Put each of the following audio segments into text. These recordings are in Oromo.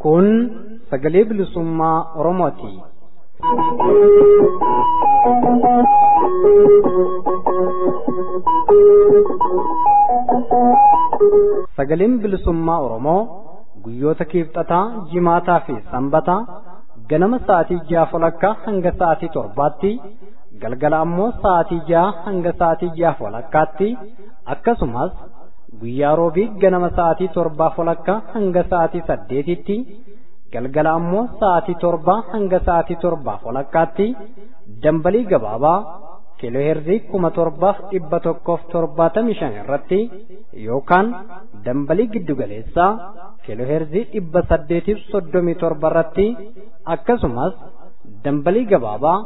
Kun Sagalee Bilisummaa Oromooti. Sagaleen Bilisummaa Oromoo guyyoota kibxataa, jimaataa fi sanbataa ganama sa'aatii 6:00 hanga sa'aatii 7:00, galgala ammoo sa'aatii 6 hanga sa'aatii 6:30 akkasumas guyyaa roobii ganama sa'aatii 7:00 hanga sa'aatii 8:00tti, galgala ammoo sa'aatii 7 hanga sa'aatii 7:30 dambalii gabaabaa kiilooheerzii 7,175 irratti yookaan dambalii giddugaleessaa kiilooheerzii 837 irratti akkasumas dambalii gabaabaa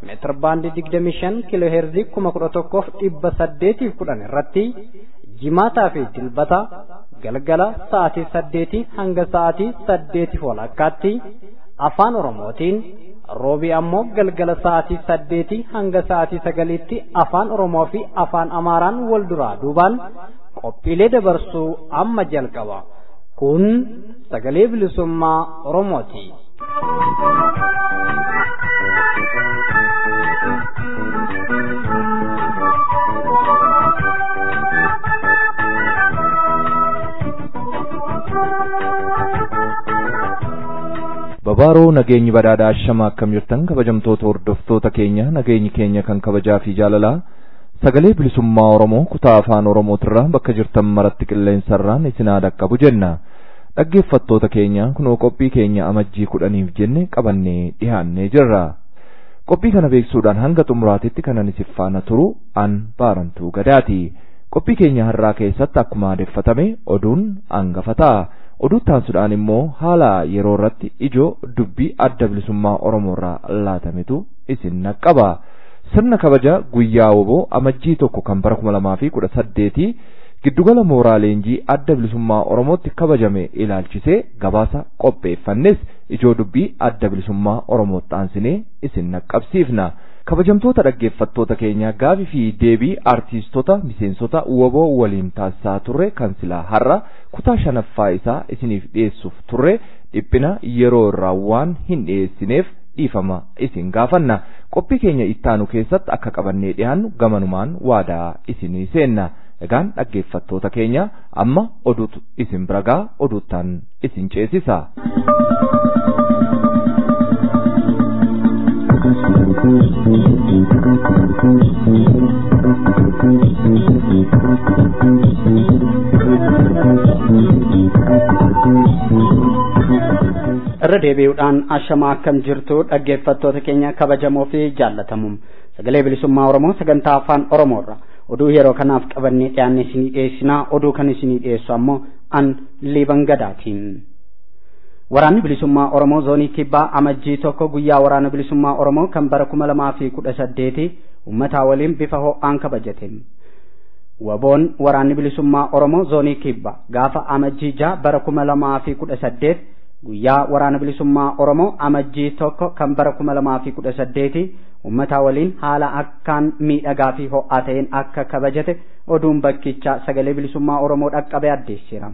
meetir baandii 25 kiilooheerzii 11,810 irratti jimaataa fi dilbata galgala sa'aatii 8 hanga sa'aatii 8:30tti afaan Oromootiin, roobii ammoo galgala sa'aatii 8 hanga sa'aatii 9tti afaan Oromoo fi afaan Amaaraan wal duraa duubaan qophiilee dabarsuu amma jalqaba. Kun Sagalee Bilisummaa Oromooti. Babaaroo nageenyi badhaadhaa shama akkam jirtan kabajamtoota hordoftoota keenya, nageenyi keenya kan kabajaa fi jaalalaa Sagalee Bilisummaa Oromoo kutaa afaan Oromootirraa bakka jirtan maratti qilleensarraan isinaa dhaqqabu jenna. Dhaggeeffattoota keenya kunoo qophii keenya amajjii 10 jenne qabannee dhiyaannee jirra. Qophii kana beeksuudhaan hanga xumuraatitti kanan isin faana turu an baarantuu gadaati. Qophii keenya har'aa keessatti akkuma aadeffatame oduun hangafataa. Oduu taasisuudhaan immoo haala yeroo irratti ijoo dubbii adda bilisummaa Oromoorraa laatametu isin naqqaba. Sirna kabaja Guyyaa WBO Amajjii 1 kan bara 2018 Jiddugala Mooraa Leenjii adda bilisummaa Oromootti kabajame ilaalchisee gabaasa qopheeffannes ijoo dubbii adda bilisummaa Oromootti aansinee isin naqqabsiifna. Kabajamtoota dhaggeeffattoota keenya gaafii fi deebii artiistota miseensota WBO waliin taasisaa turre kan silaa har'a kutaa 5ffaa isaa isiniif dhiyeessuuf turre dhiphina yeroo irraa waan hin dhiyeessineef dhiifama isin gaafanna. Qophii keenya ittaanu keessatti akka qabannee dhiyaannu gamanumaan waadaa isinii seenna. Egaan dhaggeeffattoota keenya amma oduutu isin biragaa oduuttaan isin ceesisa. Irra deebi'uudhaan ashamaa akkam jirtu dhaggeeffattoota keenya kabajamoo fi jaallatamuun Sagalee Bilisummaa Oromoo Sagantaa Afaan Oromoorra oduu yeroo kanaaf qabannee dhiyaanne isinii dhiyeessinaa. Oduu kan isinii dhiyeessu ammoo an Liiban Gadaatiin. Waraanni Bilisummaa Oromoo zoonii Kibbaa Amajjii 1 guyyaa waraana Bilisummaa Oromoo kan bara 2018 uummataa waliin bifa ho'aan kabajate. WBO'n waraanni Bilisummaa Oromoo zoonii Kibbaa gaafa Amajjii 6 bara 2018 guyyaa waraana Bilisummaa Oromoo Amajjii 1 kan bara 2018 uummataa waliin haala akkaan miidhagaa fi ho'aa ta'een akka kabajate oduun bakkichaa Sagalee Bilisummaa Oromoo dhaqqabee addeesseera.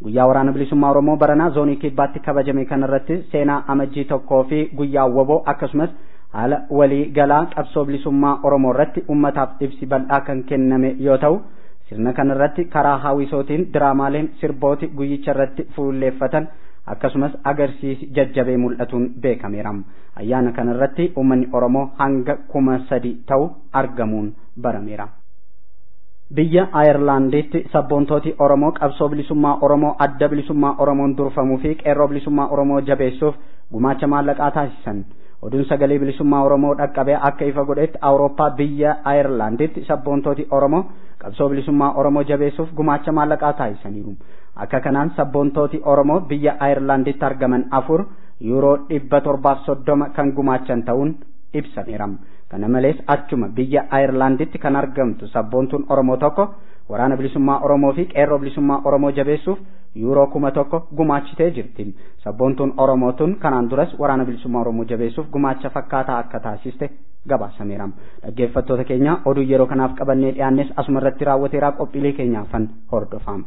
Guyyaa waraana Bilisummaa Oromoo baranaa zoonii Kibbaatti kabajame kanarratti seenaa Amajjii 1 fi guyyaa WBO akkasumas haala walii galaa qabsoo Bilisummaa Oromoo irratti uummataaf ibsi bal'aa kan kenname yoo ta'u, sirna kanarratti karaa hawwisootiin diraamaaleen sirbooti guyyicha irratti fuulleeffatan akkasumas agarsiisi jajjabee mul'atuun beekameera. Ayyaana kanarratti uummanni Oromoo hanga 3,000 ta'u argamuun barameera. Biyya Ayerlaanditti sabboontooti Oromoo qabsoo Bilisummaa Oromoo adda Bilisummaa Oromoon durfamuu fi qeerroo Bilisummaa Oromoo jabeessuuf gumaacha maallaqaa taasisan. Oduun Sagalee Bilisummaa Oromoo dhaqqabee akka ifa godhetti Awurooppaa biyya Ayerlaanditti sabboontooti Oromoo qabsoo Bilisummaa Oromoo jabeessuuf gumaacha maallaqaa taasisaniiru. Akka kanaan sabboontooti Oromoo biyya Ayerlaanditti argaman 4 yuuroo 730 kan gumaachan ta'uun ibsameera. Kana malees achuma biyya Ayerlaanditti kan argamtu sabboontuun Oromoo tokko waraana Bilisummaa Oromoo fi qeerroo Bilisummaa Oromoo jabeessuuf yuuroo 1,000 gumaachitee jirti. Sabboontuun Oromootuun kanaan duras waraana bilisummaa Oromoo jabeessuuf gumaacha fakkaataa akka taasiste gabaasameera. Dhaggeeffattoota keenya oduu yeroo kanaaf qabannee dhiyaannes asuma irratti raawwateera. Qophiilee keenyaafan hordofaa.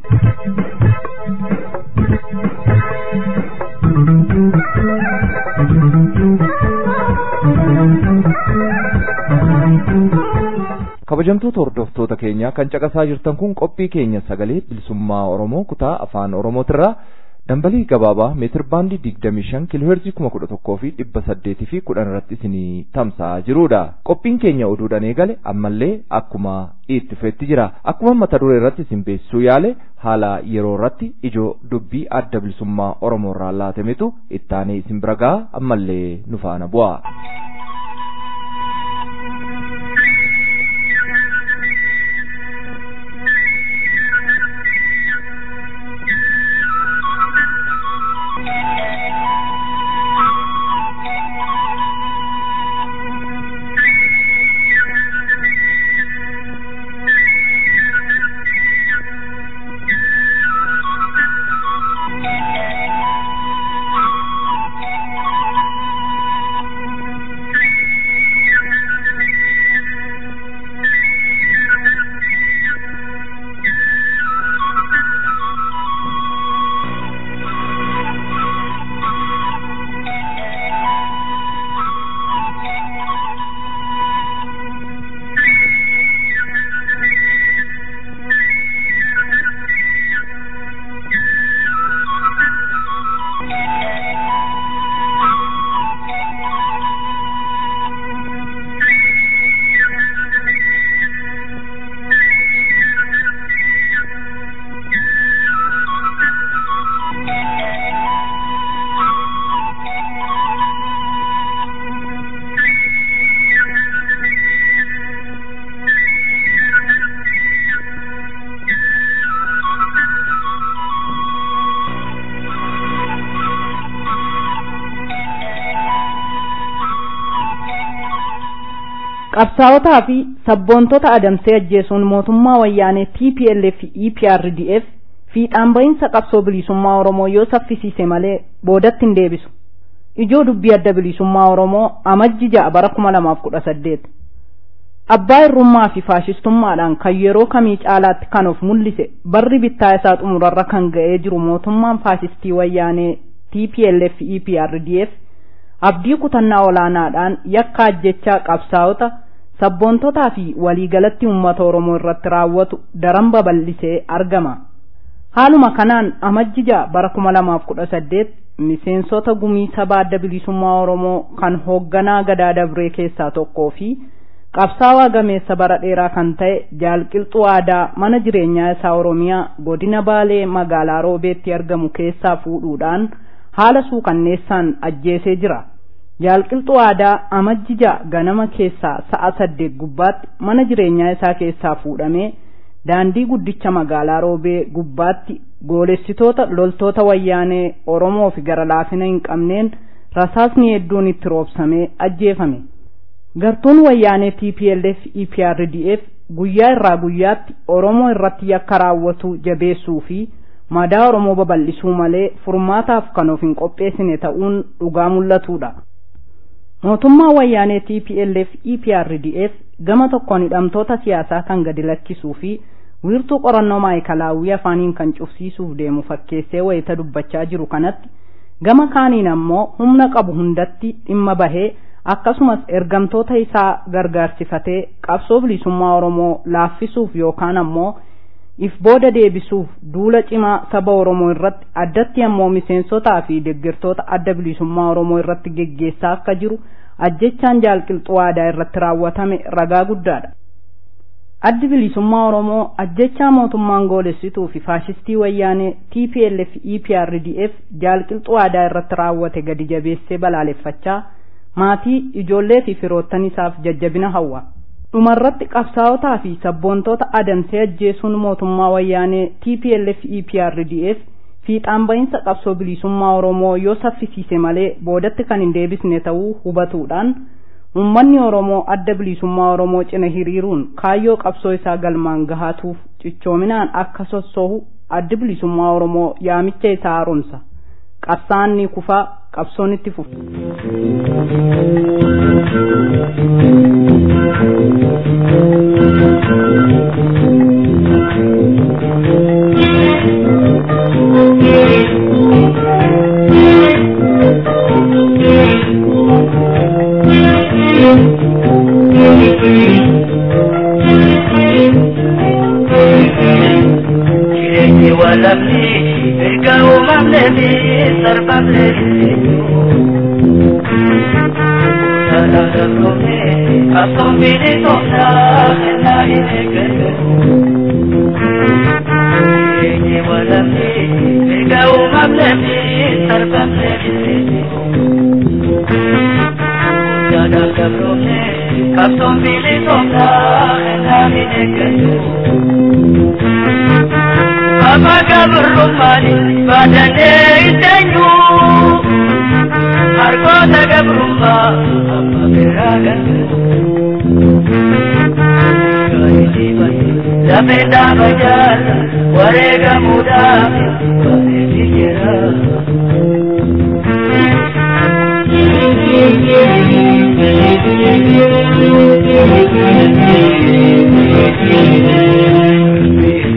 kabajamtoota hordoftoota keenya kan caqasaa jirtan kun qophii keenya sagalee bilisummaa Oromoo kutaa afaan Oromootirraa dambalii gabaabaa meetir baandii 25 kiiloohertzii 11,800 fi 10 irratti isinii tamsa'aa jirudha. Qophiin keenya oduudhaan eegale ammallee akkuma itti fufetti jira. Akkuma mata duree irratti isin beeksisuu yaale haala yeroo irratti ijoo dubbii adda bilisummaa Oromoo irraa laatametu ittaanee isin bira ga'a. Ammallee nu faana bu'a. qabsaa'otaa fi sabboontota adamsee ajjeesuun mootummaa wayyaanee TPLF EPRDF fiixaan bahiinsa qabsoo bilisummaa Oromoo yoo saffisiise malee boodatti hin deebisu. Ijoo dubbii adda bilisummaa Oromoo Amajjii 6 bara 2018. Abbaa irrummaa fi faashistummaadhaan kan yeroo kamii caalaatti kan of mul'ise barri bittaa isaa xumurarra kan ga'ee jiru mootummaan faashistii wayyaanee TPLF EPRDF abdii kutannaa olaanaadhaan yakka ajjechaa qabsaa'ota sabboontotaa fi waliigalatti uummata Oromoo irratti raawwatu daran babal'isee argama. Haaluma kanaan Amajjii 6 bara 2018 miseensota gumii sabaa adda bilisummaa Oromoo kan hoogganaa Gadaa Dabree keessaa tokkoo fi qabsaawaa gameessa bara dheeraa kan ta'e Jaalqilxuu Aadaa mana jireenyaa isaa Oromiyaa godina Baalee magaalaa Roobeetti argamu keessaa fuudhuudhaan haala suukanneessaan ajjeesee jira. Jaalqilxuu Aadaa Amajjii 6 ganama keessaa sa'a 8 gubbaatti mana jireenyaa isaa keessaa fuudhamee daandii guddicha magaalaa Roobee gubbaatti goolessitoota loltoota wayyaanee Oromoo fi gara laafina hin qabneen rasaasni hedduun itti roobsamee ajjeefame. Gartuun wayyaanee TPLF EPRDF guyyaa irraa guyyaatti Oromoo irratti yakka raawwatu jabeessuu fi madaa Oromoo babal'isuu malee furmaataaf kan of hin qopheessine ta'uun dhugaa mul'atudha. Mootummaa wayyaanee TPLF EPRDF gama tokkoon hidhamtoota siyaasaa kan gadi lakkisuu fi wiirtuu qorannoo maayikalaawwii afaaniin kan cufsiisuuf deemu fakkeessee wayita dubbachaa jiru kanatti gama kaaniin ammoo humna qabu hundatti dhimma bahee akkasumas ergamtoota isaa gargaarsifatee qabsoo bilisummaa Oromoo laaffisuuf yookaan ammoo if booda deebisuuf duula cimaa saba Oromoo irratti addatti ammoo miseensotaa fi deeggartoota adda bilisummaa Oromoo irratti geggeessaa akka jiru ajjechaan Jaalqilxuu Aadaa irratti raawwatame ragaa guddaadha. Addi bilisummaa Oromoo ajjechaa mootummaan goolessituu fi faashistii wayyaanee TPLF EPRDF Jaalqilxuu Aadaa irratti raawwate gadi jabeessee balaaleffachaa maatii ijoollee fi firoottan isaaf jajjabina hawwa. Dhumarratti qabsaa'otaa fi sabboontoota adamsee ajjeesuun mootummaa wayyaanee TPLF EPRDF fiixaan bahiinsa qabsoo bilisummaa Oromoo yoo saffisiise malee boodatti kan hin deebisne ta'uu hubatuudhaan ummanni Oromoo adda bilisummaa Oromoo cina hiriiruun kaayyoo qabsoo isaa galmaan gahaatuuf cichoominaan akka sossoohu addi bilisummaa Oromoo yaamicha isaa haaromsa. Qabsaanni kufaa qabsoon itti fufa. ولمني برقاو مملبي صرفا بلدي ولا تبرمي أصوم بيدي صوحنا خلنا إليك ولمني برقاو مملبي صرفا بلدي ولا تبرمي أصوم بيدي صوحنا خلنا إليك Apa kabar rumani badane itenyu Harko tagab rumah apa beragan Kali dibayi Dapenda bajar Warega muda Kali dikira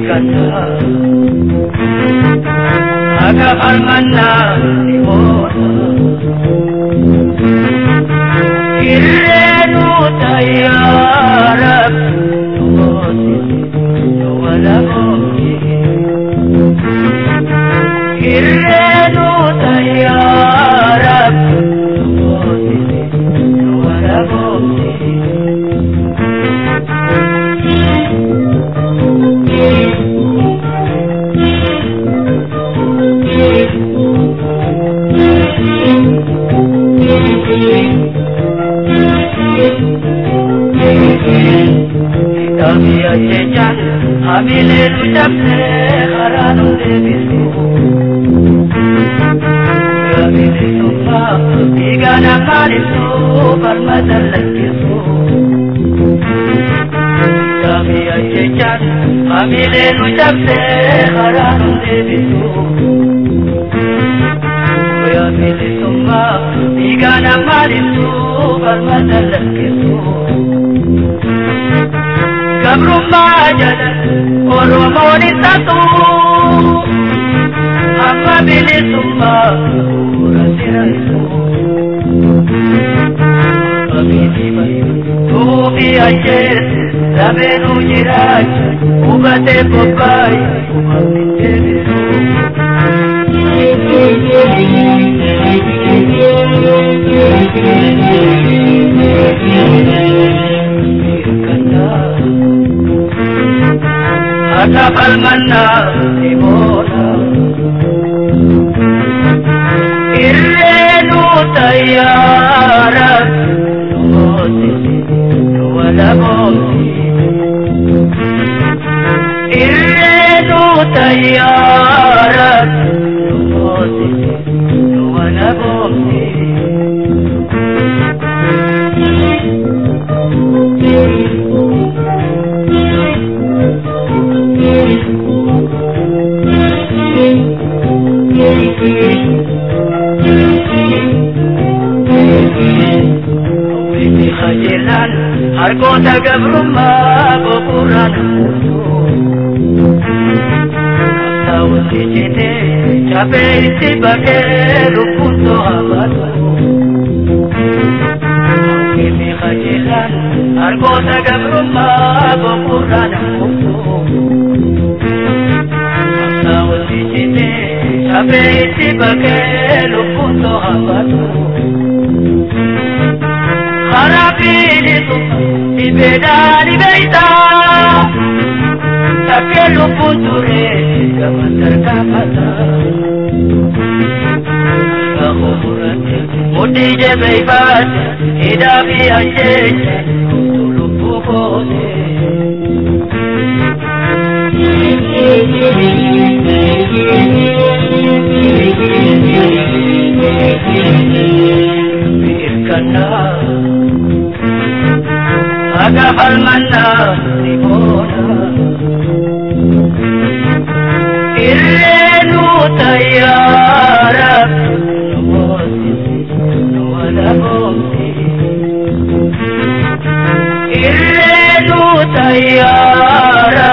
Kata Aga almanna dimona Irrenu tayyarab Wala mumki Irrenu tayyarab Wala mumki Kami ajejan, hamile lucapse, haranu debisu. Kami disumpa, tiga nakalisu, bermadar lakisu. Kami ajejan, hamile lucapse, haranu debisu. Kami disumpa, tiga nakalisu, bermadar lakisu. Gabrummaa jala Oromoon satu amma bilisummaa bu'uura siraisu Abidi bayu tuufi ajjeese lameenuu jiraacha hubatee bobbaayi uumamni deebisu Akab almanna dimona Irrenu tayyara Nuhosisi wala moti Irrenu tayyara Nuhosisi wala moti Witi khajilan harko tagab rumah bukuran Kapsawuti jite cape isi bake rupunto abadu Witi khajilan harko tagab rumah bukuran Kapsawuti jite cape isi bake rupunto abadu Harapini tuh ibedani beita, takelu punture kamantar kamata. Kahumurati mudi je beibat, hidapi aje tulu pukone. Birkana Agak almanna dimona irreenu tayyaara wala boomti irreenu tayyaara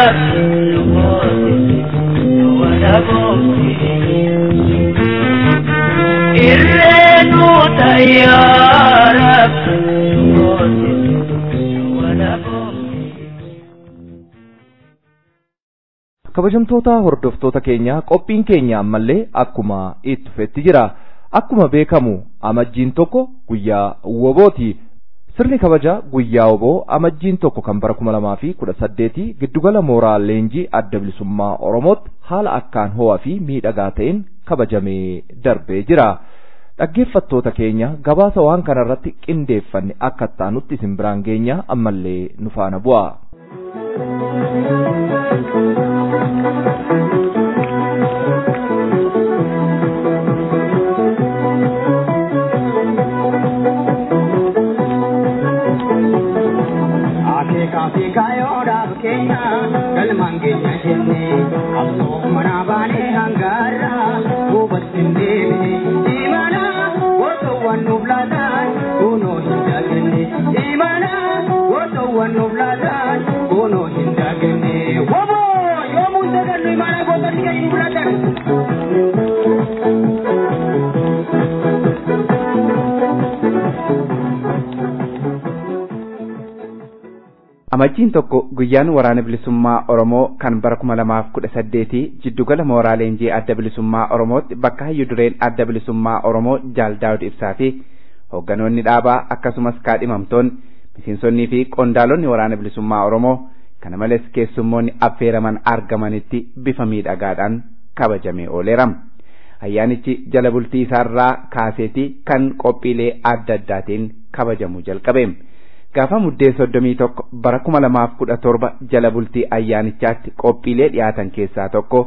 wala boomti irreenu tayyaara wala boomti. Kabajamtoota hordoftoota keenya qophiin keenya ammallee akkuma itti fufetti jira. Akkuma beekamu amajjiin tokko guyyaa WBOtti. Sirni kabaja guyyaa WBO amajjiin tokko kan bara 2018 Jiddugala Mooraa Leenjii Bilisummaa Oromootti haala akkaan ho'aa fi miidhagaa ta'een kabajamee darbee jira. Dhaggeeffattoota keenya gabaasa waan kana irratti qindeeffanne akka taanutti isin biraan geenya ammallee nu faana bu'a. Amajjiin tokko guyyaan waraana bilisummaa Oromoo kan bara 2018 Jiddugala Mooraa Leenjii Bilisummaa Oromootti bakka hayyu dureen Bilisummaa Oromoo Jaal Daawud Ibsaa fi hoogganoonni dhaabaa akkasumas kaadhimamtoonni miseensonnii fi qondaalonni waraana bilisummaa Oromoo kana malees keessummoonni affeeraman argamanitti bifa miidhagaadhaan kabajamee ooleera. Ayyaanichi jala bultii isaarraa kaaseetii kan qophiilee adda addaatiin kabajamuu jalqabe. Gaafa muddee 31 bara 2017 jala bultii ayyaanichaatti qophiilee dhiyaatan keessaa tokko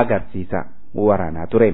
agarsiisa waraanaa ture.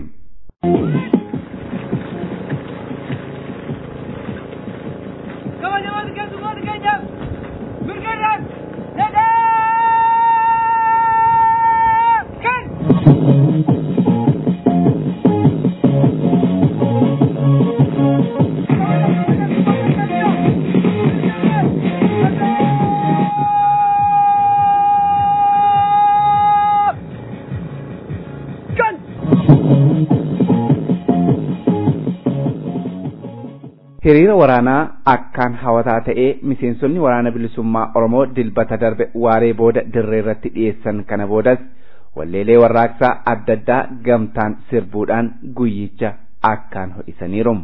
Hiriira waraanaa akkaan hawataa ta'ee miseensonni waraana bilisummaa Oromoo dilbata darbe waaree booda dirree irratti dhiyeessan kana boodas walleelee warraaqsaa adda addaa gamtaan sirbuudhaan guyyicha akkaan ho'isaniiru.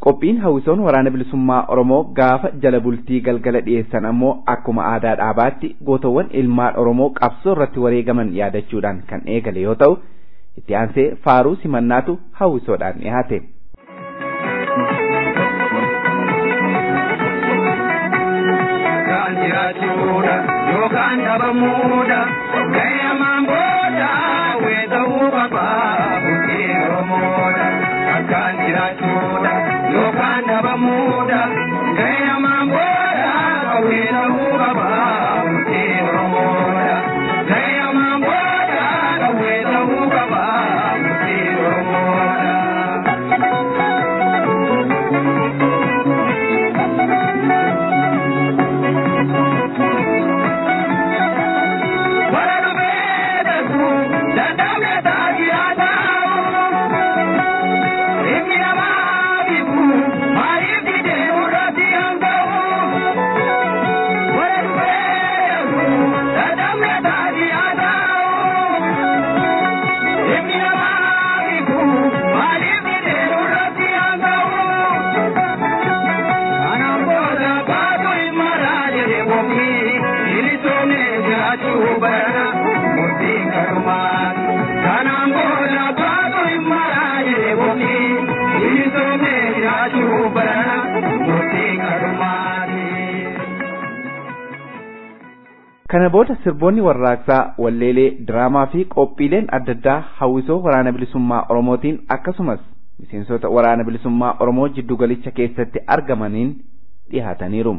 Qophiin hawwisoon waraana bilisummaa Oromoo gaafa jala bultii galgala dhiyeessan ammoo akkuma aadaa dhaabaatti gootawwan ilmaan Oromoo qabsoo irratti wareegaman yaadachuudhaan kan eegale yoo ta'u itti aansee faaruu simannaatu hawwisoodhaan dhiyaate. Yookaan dhabamuudha gayyamaan booda weeda'uu qabaa bukkee Oromoodha akkaan jiraachuudha yookaan dhabamuudha gayyamaan booda weeda'uu qabaa bukkee Oromoodha gayyamaan booda weeda'uu qabaa bukkee Oromoodha. Maariif didee Kana booda sirboonni warraaqsaa, walleelee, diraamaa fi qophiileen adda addaa hawwisoo waraana bilisummaa Oromootiin akkasumas miseensota waraana bilisummaa Oromoo jiddugalicha keessatti argamaniin dhihaataniiru.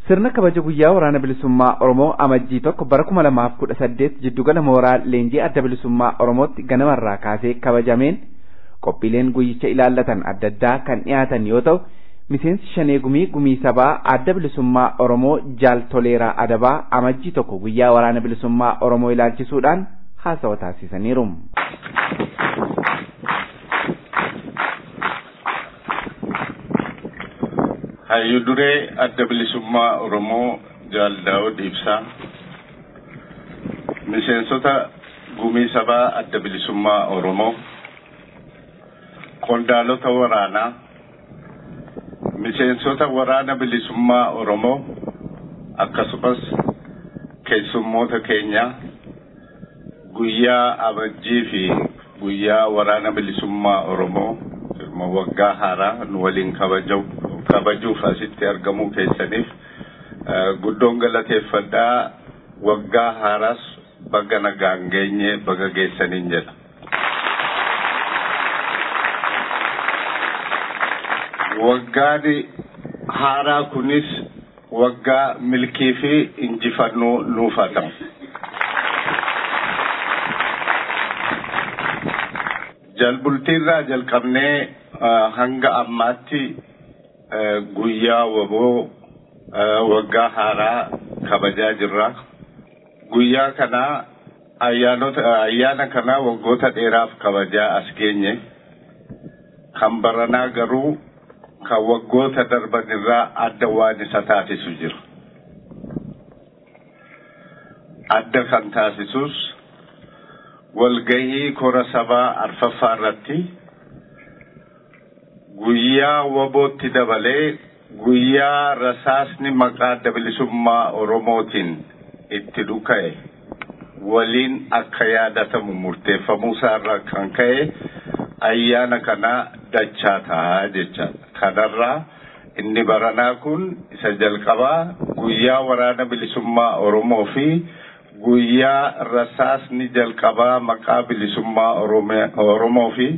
Sirna kabaja guyyaa waraana bilisummaa Oromoo Amajjii tokko bara 2018 Jiddugala Mooraa Leenjii adda bilisummaa Oromootti ganamarraa kaasee kabajameen qophiileen guyyicha ilaallatan adda addaa kan dhiyaatan yoo ta'u miseensi shanee gumii sabaa adda bilisummaa Oromoo Jaal Toleeraa Adabaa Amajjii tokko guyyaa waraana bilisummaa Oromoo ilaalchisuudhaan haasawa taasisaniiru. Hayyuu duree adda bilisummaa Oromoo Jaal Daawud Ibsaa miseensota gumii sabaa adda bilisummaa Oromoo qondaalota waraanaa miseensota waraana bilisummaa Oromoo akkasumas keessummoota keenya guyyaa Amajjii fi guyyaa waraana bilisummaa Oromoo waggaa haaraa nu waliin kabajuuf asitti argamuu keessaniif guddoon galateeffadhaa. Waggaa haaraas baga nagaan geenye baga geessaniin jedha. Waggaan haaraa kunis waggaa milkii fi injifannoo nuuf haa ta'u. Jalbultiirraa jalqabnee hanga ammaatti Guyyaa WBO waggaa haaraa kabajaa jirra. Guyyaa kana ayyaana kana waggoota dheeraaf kabajaa as geenye. Kan baranaa garuu kan waggoota darbanirraa adda waan isa taasisu jira. Adda kan taasisus walgahii kora sabaa arfaffaa irratti Guyyaa WBOtti dabalee guyyaa rasaasni maqaa adda bilisummaa Oromootiin itti dhuka'e waliin akka yaadatamu murteeffamuu isaarraa kan ka'e ayyaana kana dachaa ta'a jecha. Kanarraa inni baranaa kun isa jalqabaa guyyaa waraana bilisummaa Oromoo fi guyyaa rasaasni jalqabaa maqaa bilisummaa Oromoo fi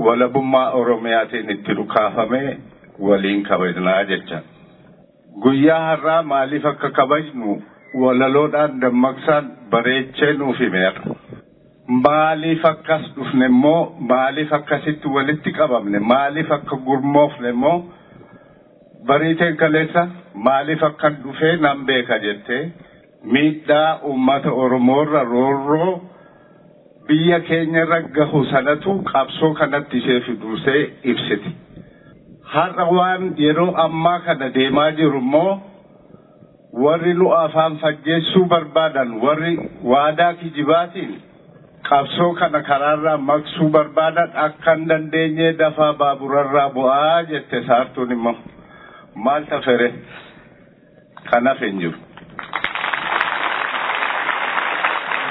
walabummaa Oromiyaatiin itti dhukaafame waliin kabajnaa jecha. Guyyaa har'aa maaliif akka kabajnu walaloodhaan dammaqsaan bareechee nuuf himeera. Maaliif akkas dhufne immoo maaliif akkasitti walitti qabamne maaliif akka gurmoofne immoo bariiteen kaleessa maaliif akka dhufee nan beeka jettee miidhaa uummata Oromoorra roorroo biyya keenya irra gahu sanatu qabsoo kanatti ishee fiduusee ibsiti. Har'a waan yeroo ammaa kana deemaa jiru immoo warri nu afaan fajjeessuu barbaadan warri waadaa kijibaatiin qabsoo kana karaarraa maqsuu barbaadan akka hin dandeenye dafaa baaburarraa bu'aa jette saartuun immoo maal tafere kanaaf hin jiru.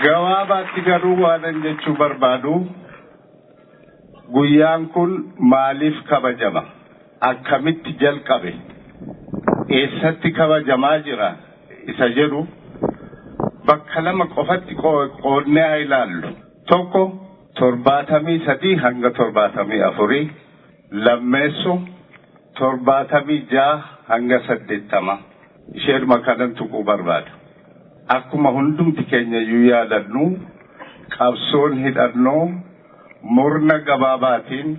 Gabaabaatti garuu waan jechuu barbaadu guyyaan kun maaliif kabajama? Akkamitti jalqabe? Eessatti kabajamaa jira? Isa jedhu bakka lama qofatti qoodnee haa ilaallu. Tokko 73 hanga 74, lammeessu 76 hanga 80. Isheeduma kanan tuquu barbaada. akkuma hundumti keenya yaadannu qabsoon hidhannoo murna gabaabaatiin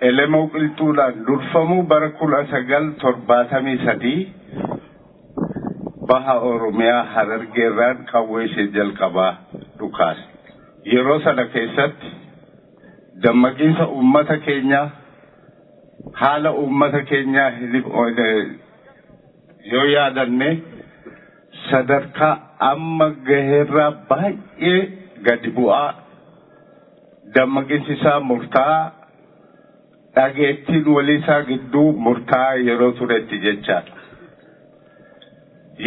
elemoo qilxuudhaan durfamuu bara 1973 baha Oromiyaa Harargeerraan qawwee ishee jalqabaa dhukaase. Yeroo sana keessatti dammaqiinsa uummata keenyaa haala uummata keenyaa yoo yaadanne sadarkaa amma gaheerraa baay'ee gadi bu'aa dammaqiinsi isaa murtaa'aa dhageettiin waliisaa gidduu murtaa'aa yeroo turetti jechaadha.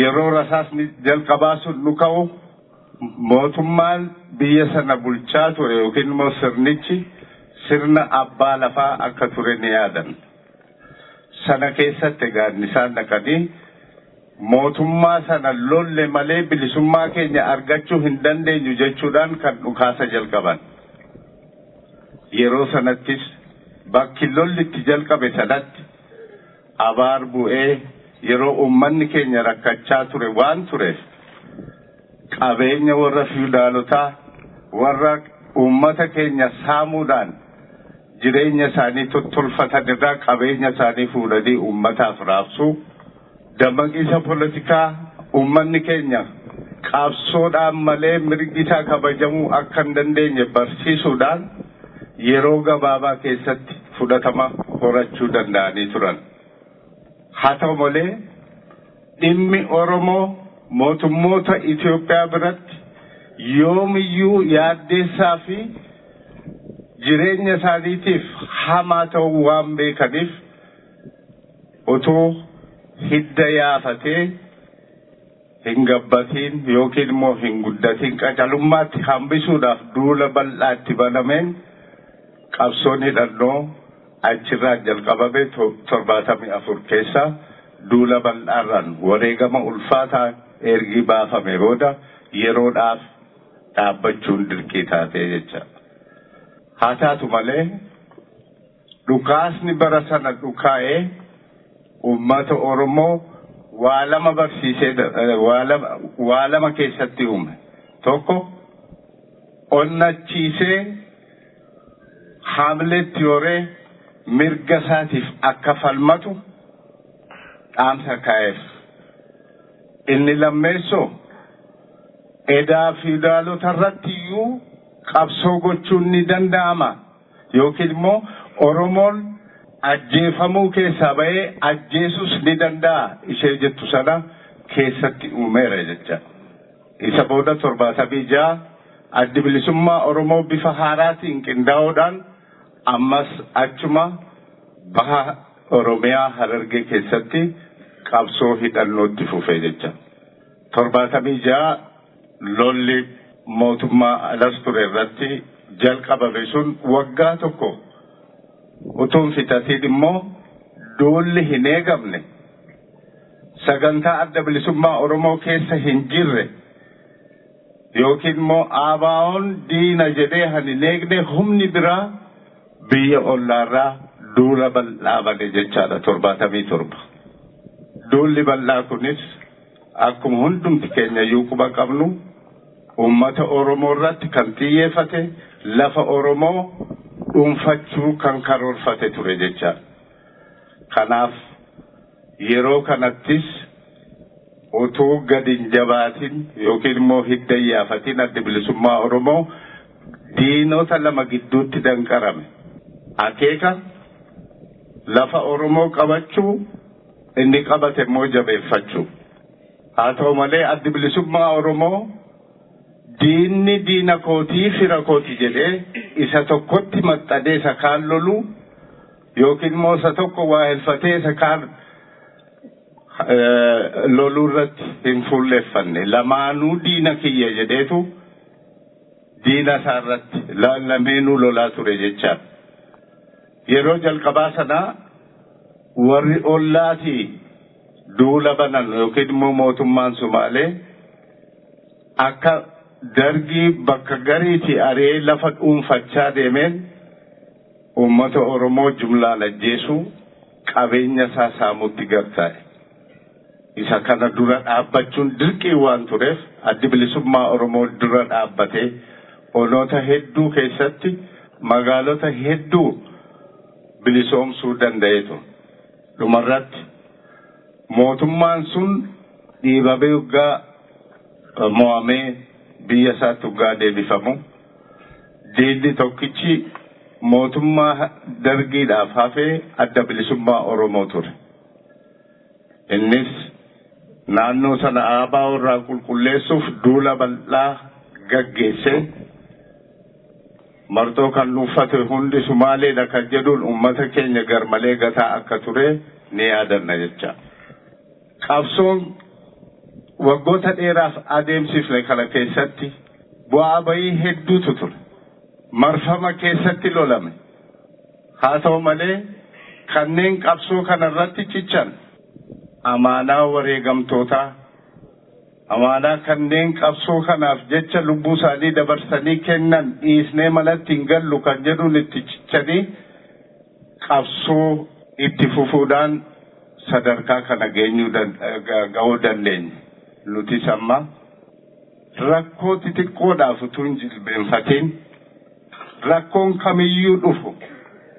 Yeroo rasaasni jalqabaa sun nu ka'u mootummaan biyya sana bulchaa ture yookiin immoo sirnichi sirna abbaa lafaa akka ture ni yaadan. Sana keessatti isaan dhaqanii mootummaa sana lolle malee bilisummaa keenya argachuu hin dandeenyu jechuudhaan kan dhukaasa jalqaban. Yeroo sanattis bakki lolli itti jalqabe sanatti abaar bu'ee yeroo uummanni keenya rakkachaa ture waan tureef qabeenya warra fiudaalotaa warra uummata keenya saamuudhaan jireenya isaanii tottolfatan irraa qabeenya isaanii fuudhanii uummataaf raabsuu dammaqiinsa poolitikaa uummanni keenya qabsoodhaan malee mirgi isaa kabajamuu akka hin dandeenye barsiisuudhaan yeroo gabaabaa keessatti fudhatama horachuu danda'anii turan. Haa ta'u malee dhimmi Oromoo mootummoota Itoophiyaa biratti yoomiyyuu yaaddeessaa fi jireenya isaaniitiif hamaa ta'uu waan beekaniif otoo hidda yaafatee hin gabbatiin yookiin immoo hin guddatiin qacalummaatti hambisuudhaaf duula bal'aatti banameen qabsoon hidhannoo achirraa jalqabame 74 keessa duula bal'aarraan wareegama ulfaataa ergi baafame booda yeroodhaaf dhaabbachuun dirqii taatee jecha. Haa taatu malee dhukaasni bara sana dhukaa'ee uummata Oromoo waa lama barsiisee waa lama keessatti uume. Tokko onnachiisee haamleetti yoree mirga isaatiif akka falmatu dhaamsa kaa'eef. Inni lammeessoo edaa fiudaalota irratti iyyuu qabsoo gochuun ni danda'ama yookiin immoo Oromoon ajjeefamuu keessaa ba'ee ajjeesus ni danda'a ishee jettu sana keessatti uumeera jecha. Isa booda 76 addi bilisummaa Oromoo bifa haaraatiin qindaa'uudhaan ammas achuma baha Oromiyaa Harargee keessatti qabsoo hidhannootti fufee jecha. 76 lolli mootummaa alas ture irratti jalqabame sun waggaa tokko utuun fixatiin immoo duulli hin eegamne sagantaa adda bilisummaa Oromoo keessa hin jirre yookiin immoo ABO'n diina jedhee hin eegne humni biraa biyya ollaarraa duula bal'aa bane jechaadha 77. Duulli bal'aa kunis akkuma hundumti keenya quba qabnu ummata Oromoo irratti kan xiyyeeffate lafa Oromoo dhuunfachuu kan karoorfate ture jecha. Kanaaf yeroo kanattis utuu gadi hin jabaatin yookiin immoo hidda yaafatin adda bilisummaa Oromoo diinota lama gidduutti danqarame. Akeeka lafa Oromoo qabachuu inni qabate immoo jabeeffachuu. Haa ta'u malee adda bilisummaa Oromoo diinni diina kootii fira kooti jedhee isa tokkotti maxxanee isa kaan lolu yookiin immoo isa tokko waa helfatee isa kaan loluu irratti hin fuulleeffanne lamaanuu diina kiyya jedheetu diina isaa irratti lameenuu lolaa ture jechaa. Yeroo jalqabaa sanaa warri ollaatii duula banan yookiin immoo mootummaan Sumaalee akka dargii bakka gariitii ari'ee lafa dhuunfachaa deemeen uummata Oromoo jumlaan ajjeesuu qabeenya isaa saamuutti gartaa'e. isa kana dura dhaabbachuun dirqii waan tureef addi bilisummaa Oromoo dura dhaabbatee onoota hedduu keessatti magaalota hedduu bilisoomsuu danda'eetu. Dhumarratti mootummaan sun dhiibamee waggaa mo'amee biyya isaatti waggaa deebifamu diinni tokkichi mootummaa dargiidhaaf hafee adda bilisummaa Oromoo ture. Innis naannoo sana ABO irraa qulqulleessuuf duula bal'aa gaggeesse. Martoo kan uffate hundi Sumaaleedha kan jedhuun uummata keenya garmalee gataa akka ture ni yaadanna jecha. Qabsoon waggoota dheeraaf adeemsifne kana keessatti bu'aa bayii hedduutu ture. Marfama keessatti lolame. Haa ta'u malee kanneen qabsoo kanarratti cichan amaanaa wareegamtootaa amaanaa kanneen qabsoo kanaaf jecha lubbuu isaanii dabarsanii kennan dhiisnee malatti hin gallu kan jedhuun itti cichanii qabsoo itti fufuudhaan sadarkaa kana gahuu dandeenya. Nutis amma rakkoo xixiqqoodhaaf utuu hin jilbeenfatiin rakkoon kamiyyuu dhufu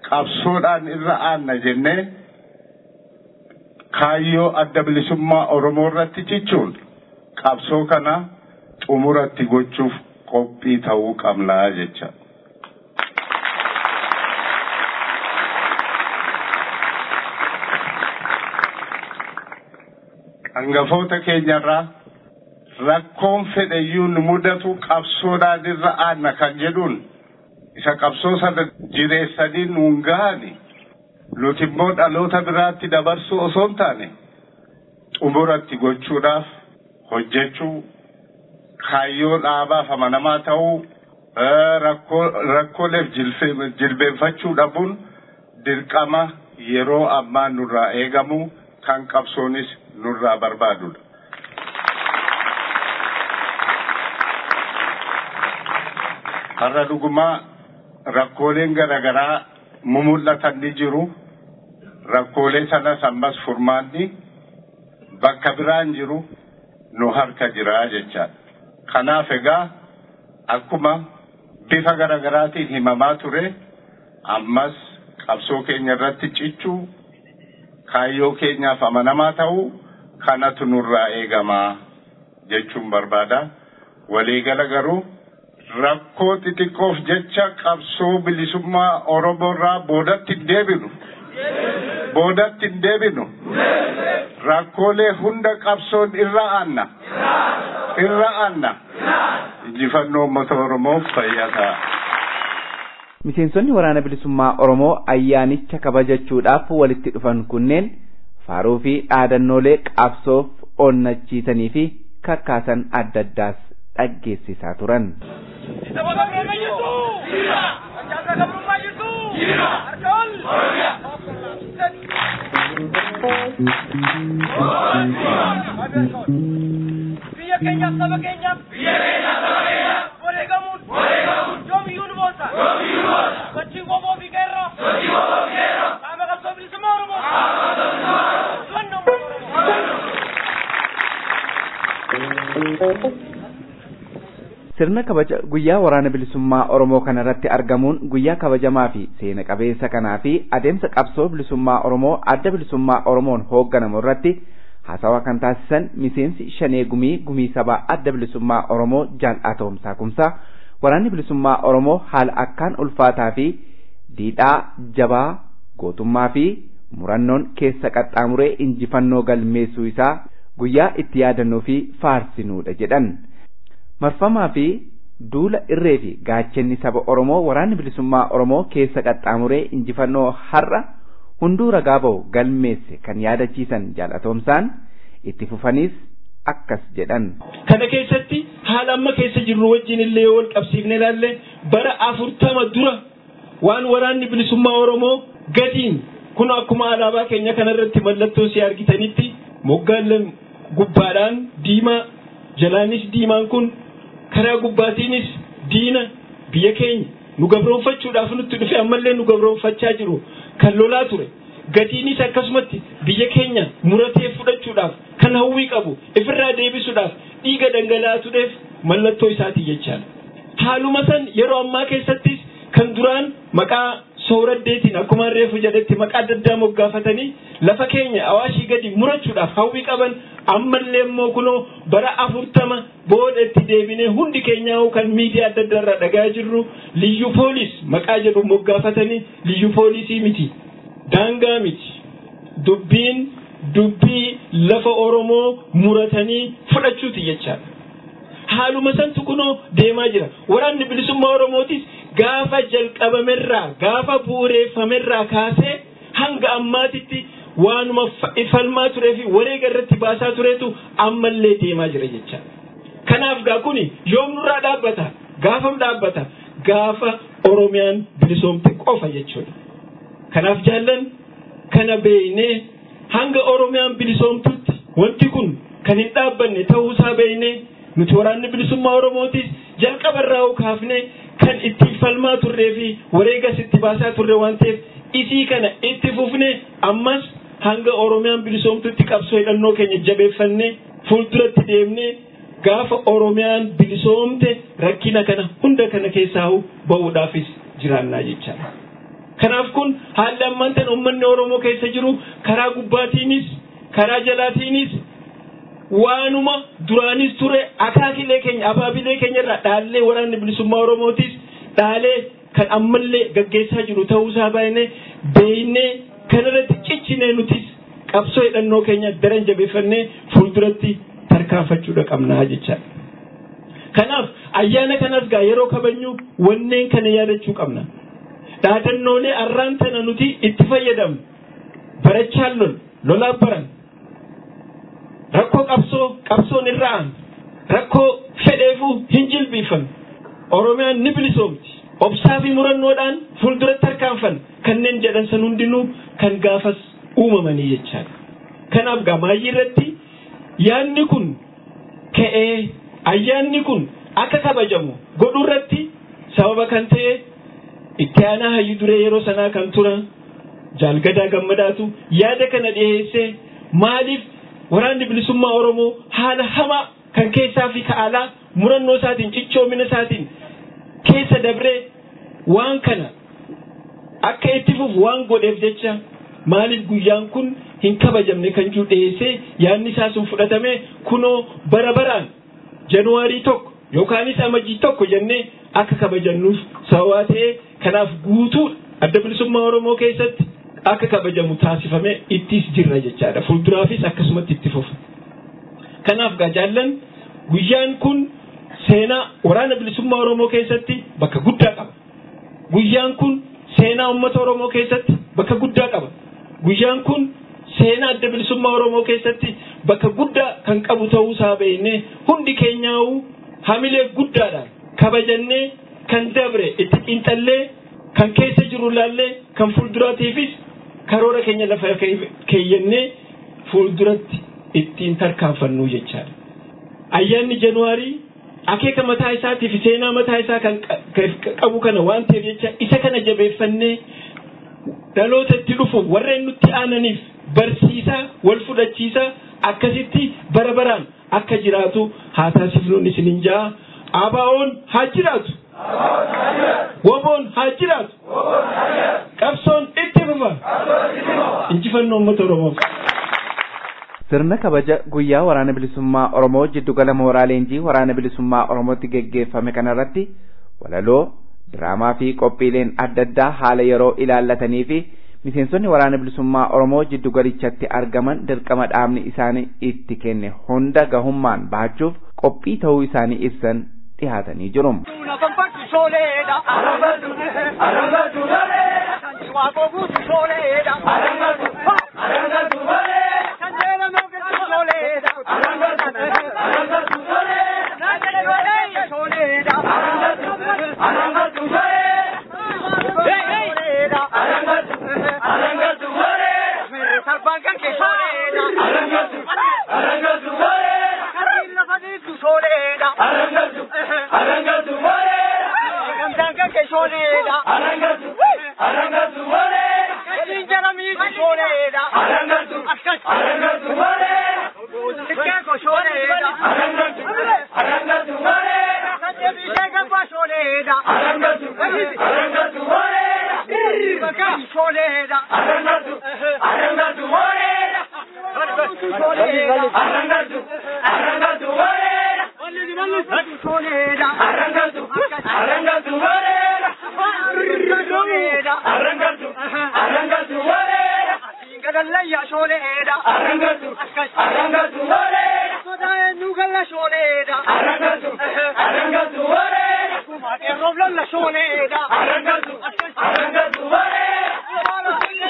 qabsoodhaan irra aanna jennee kaayyoo adda bilisummaa Oromoo irratti cichuun qabsoo kana xumuratti gochuuf qophii ta'uu qabnaa jecha. Hangafoota keenyarraa rakkoon fedhayyuu nu mudatu qabsoodhaan irra aanna kan jedhuun isa qabsoo sana jireessanii nuun gahani nuti immoo dhaloota biraatti dabarsuu osoo hin taane xumuratti gochuudhaaf hojjechuu kaayyoo dhaabaaf amanamaa ta'uu rakkooleef jilbeenfachuu dhabuun dirqama yeroo ammaa nurraa eegamu kan qabsoonis nurraa barbaadudha. Har'a dhugumaa rakkooleen garaagaraa mul'atan ni jiru. Rakkoolee sanas ammas furmaanni bakka biraan jiru nu harka jira jechaadha. Kanaaf egaa akkuma bifa garaagaraatiin himamaa ture ammas qabsoo keenya irratti cichuu kaayyoo keenyaaf amanamaa ta'uu kanatu nurraa eegamaa jechuun barbaada. Waliigala garuu rakkoo xixiqqoof jecha qabsoo bilisummaa Oromoo irraa boodatti hin deebinu. Rakkoolee hunda qabsoon irra aanna. Injifannoo uummata Oromoof fayyaa ta'a. Miseensonni waraana bilisummaa Oromoo ayyaanicha kabajachuudhaaf walitti dhufan kunneen faaruu fi dhaadannoolee qabsoof onnachiisanii fi kakkaasan adda addaas dhaggeessisaa turan. Sirna kabaja guyyaa waraana bilisummaa Oromoo kanarratti argamuun guyyaa kabajamaa fi seena qabeessa kanaa fi adeemsa qabsoo bilisummaa Oromoo adda bilisummaa Oromoon hoogganamu irratti haasawaa kan taasisan miseensi shanee gumii sabaa adda bilisummaa Oromoo jaal'atoomsaa kumsaa waraanni bilisummaa Oromoo haala akkaan ulfaataa fi diidhaa jabaa gootummaa fi murannoon keessa qaxxaamuree injifannoo galmeessuu isaa guyyaa itti yaadannoo fi faarsinuudha jedhan. Marfamaa fi duula irree fi gaachenni saba Oromoo waraanni bilisummaa Oromoo keessa qaxxaamuree injifannoo har'a hunduu ragaa ba'u galmeesse kan yaadachiisan jaal'atoomsaan itti fufaniis akkas jedhan. Kana keessatti haala amma keessa jirru wajjin illee wal qabsiifne ilaalle bara 40 dura waan waraanni bilisummaa Oromoo gatiin kun akkuma alaabaa keenya kanarratti mallattoo si argitanitti moggaan gubbaadhaan diimaa jalaanis diimaan kun karaa gubbaatiinis diina biyya keenya nu gabroonfachuudhaaf nutti dhufe ammallee nu gabroonfachaa jiru kan lolaa ture gatiinis akkasumatti biyya keenya muratee fudhachuudhaaf kan hawwii qabu ifirraa deebisuudhaaf dhiiga dhangalaasuudhaaf mallattoo isaati jechaadha. Haaluma san yeroo ammaa keessattis kan duraan maqaa sooraddeetiin akkuma reefu jedhetti maqaa adda addaa moggaafatanii lafa keenya awaashii gadi murachuudhaaf hawwii qaban ammallee immoo kunoo bara 40 booda itti deebinee hundi keenyaa kan miidiyaa adda addaa irraa dhagaa jirru liyyu poolis maqaa jedhu moggaafatanii liyyu poolisii miti daangaa miti dubbii lafa Oromoo muratanii fudhachuuti jechaadha. Haaluma santu kunoo deemaa jira. Waraanni bilisummaa Oromootis gaafa jalqabamerraa gaafa bu'uureeffamerraa kaasee hanga ammaatitti waanuma falmaa turee fi wareega irratti baasaa turetu ammallee deemaa jira jechaadha. Kanaaf gaa kuni yoomnurraa dhaabbata gaafam dhaabbata gaafa Oromiyaan bilisoomte qofa jechuudha. Kanaaf jaallan kana beeynee hanga Oromiyaan bilisoomtutti wanti kun kan hin dhaabbanne ta'uusaa beeynee nuti waraanni bilisummaa Oromootis jalqabarraa kaafne kan itti falmaa turree fi wareegas itti baasaa turre waan ta'eef isii kana itti fufne ammas hanga Oromiyaan bilisoomtutti qabsoo hidhannoo keenya jabeeffannee fuulduratti deemnee gaafa Oromiyaan bilisoomte rakkina kana hunda kana keessaa ba'uudhaafis jiraannaa jechaadha. Kanaaf kun haalli ammaan tan uummanni Oromoo keessa jiru karaa gubbaatiinis karaa jalaatiinis waanuma duraanis ture akaakilee keenya abaabilee keenya irraa dhaallee waraanni bilisummaa Oromootis dhaalee kan ammallee gaggeessaa jiru ta'uusaa baay'inee beeynee kanarratti ciccinee nutis qabsoo hidhannoo keenya daran jabeeffannee fuulduratti tarkaanfachuudha qabnaa jechaadha. Kanaaf ayyaana kanas gaa yeroo kabajnu wanneen kana yaadachuu qabna. Dhaadannoolee arraan tana nuti itti fayyadamnu barachaan lolaaf baran rakkoo qabsoon irraan rakkoo fedheefuu hin jilbiifan Oromiyaan ni bilisoomti obsaa fi murannoodhaan fuulduratti tarkaanfan kanneen jedhan san hundinuu kan gaafas uumamanii jechaadha. Kanaaf gamaayyii irratti yaadni kun ka'ee ayyaanni kun akka kabajamu godhuu irratti sababa kan ta'e itti aanaa hayyu duree yeroo sanaa kan turan jaalgadaa gammadaatu yaada kana dhiyeessee maaliif waraanni bilisummaa Oromoo haala hamaa kan keessaa fi ka'aalaa murannoo isaatiin cichoomina isaatiin keessa dabree waan kana akka itti fufu waan godheef jecha maaliif guyyaan kun hin kabajamne kan jiru dhiyeessee yaadni isaa sun fudhatamee kunoo bara baraan Januwaarii 1 yookaanis Amajjii 1 jennee akka kabajannuuf sababa ta'ee kanaaf guutuu adda bilisummaa Oromoo keessatti akka kabajamu taasifamee ittis jirra jechaadha. Fuulduraafis akkasumatti itti fufu. Kanaaf jaallan guyyaan kun seenaa waraana bilisummaa Oromoo keessatti bakka guddaa qaba. Guyyaan kun seenaa uummata Oromoo keessatti bakka guddaa qaba. Guyyaan kun seenaa adda bilisummaa Oromoo keessatti bakka guddaa kan qabu ta'uusaa beeknee hundi keenyaa'uu hamilee guddaadhaan kabajannee kan dabre itti xiinxallee kan keessa jiru laallee kan fuulduraatiifis karoora keenya lafa keeyyannee fuulduratti ittiin tarkaanfannu jechaadha. Ayyaanni Januwaarii akeeka mataa isaatii fi seenaa mataa isaa kan qabu kana waan ta'eef jecha isa kana jabeeffannee dhaloota itti dhufu warreen nutti aananiif barsiisaa wal fudhachiisaa akkasitti bara baraan akka jiraatu haa taasifnuun isiniin jaa. ABO'n haa jiraatu. WBO'n haa jiraatu. Qabsoon itti fufa. Injifannoo uummata Oromoof. Sirna kabaja guyyaa waraana bilisummaa Oromoo Jiddugala Mooraa Leenjii waraana bilisummaa Oromootti geggeeffame kanarratti walaloo, diraamaa fi qophiileen adda addaa haala yeroo ilaallatanii fi miseensonni waraana bilisummaa Oromoo jiddugalichatti argaman dirqama dhaabni isaanii itti kenne hunda gahummaan bahachuuf qophii ta'uu isaanii ibsan dhihaatanii jiru. Arangatu Soleda, Arangadu, Arangadu, Moreda, Soleda, Arangadu, Arangadu, Moreda, Soleda, Arangadu, Arangadu, Moreda, Soleda, Arangadu, Arangadu, Moreda, Gadalaya Soleda, Arangadu, Arangadu, Moreda, Sodae Nugala Soleda, Arangadu, Arangadu, Moreda, Robla Soleda, Arangadu, Arangadu, Moreda, Arangadu,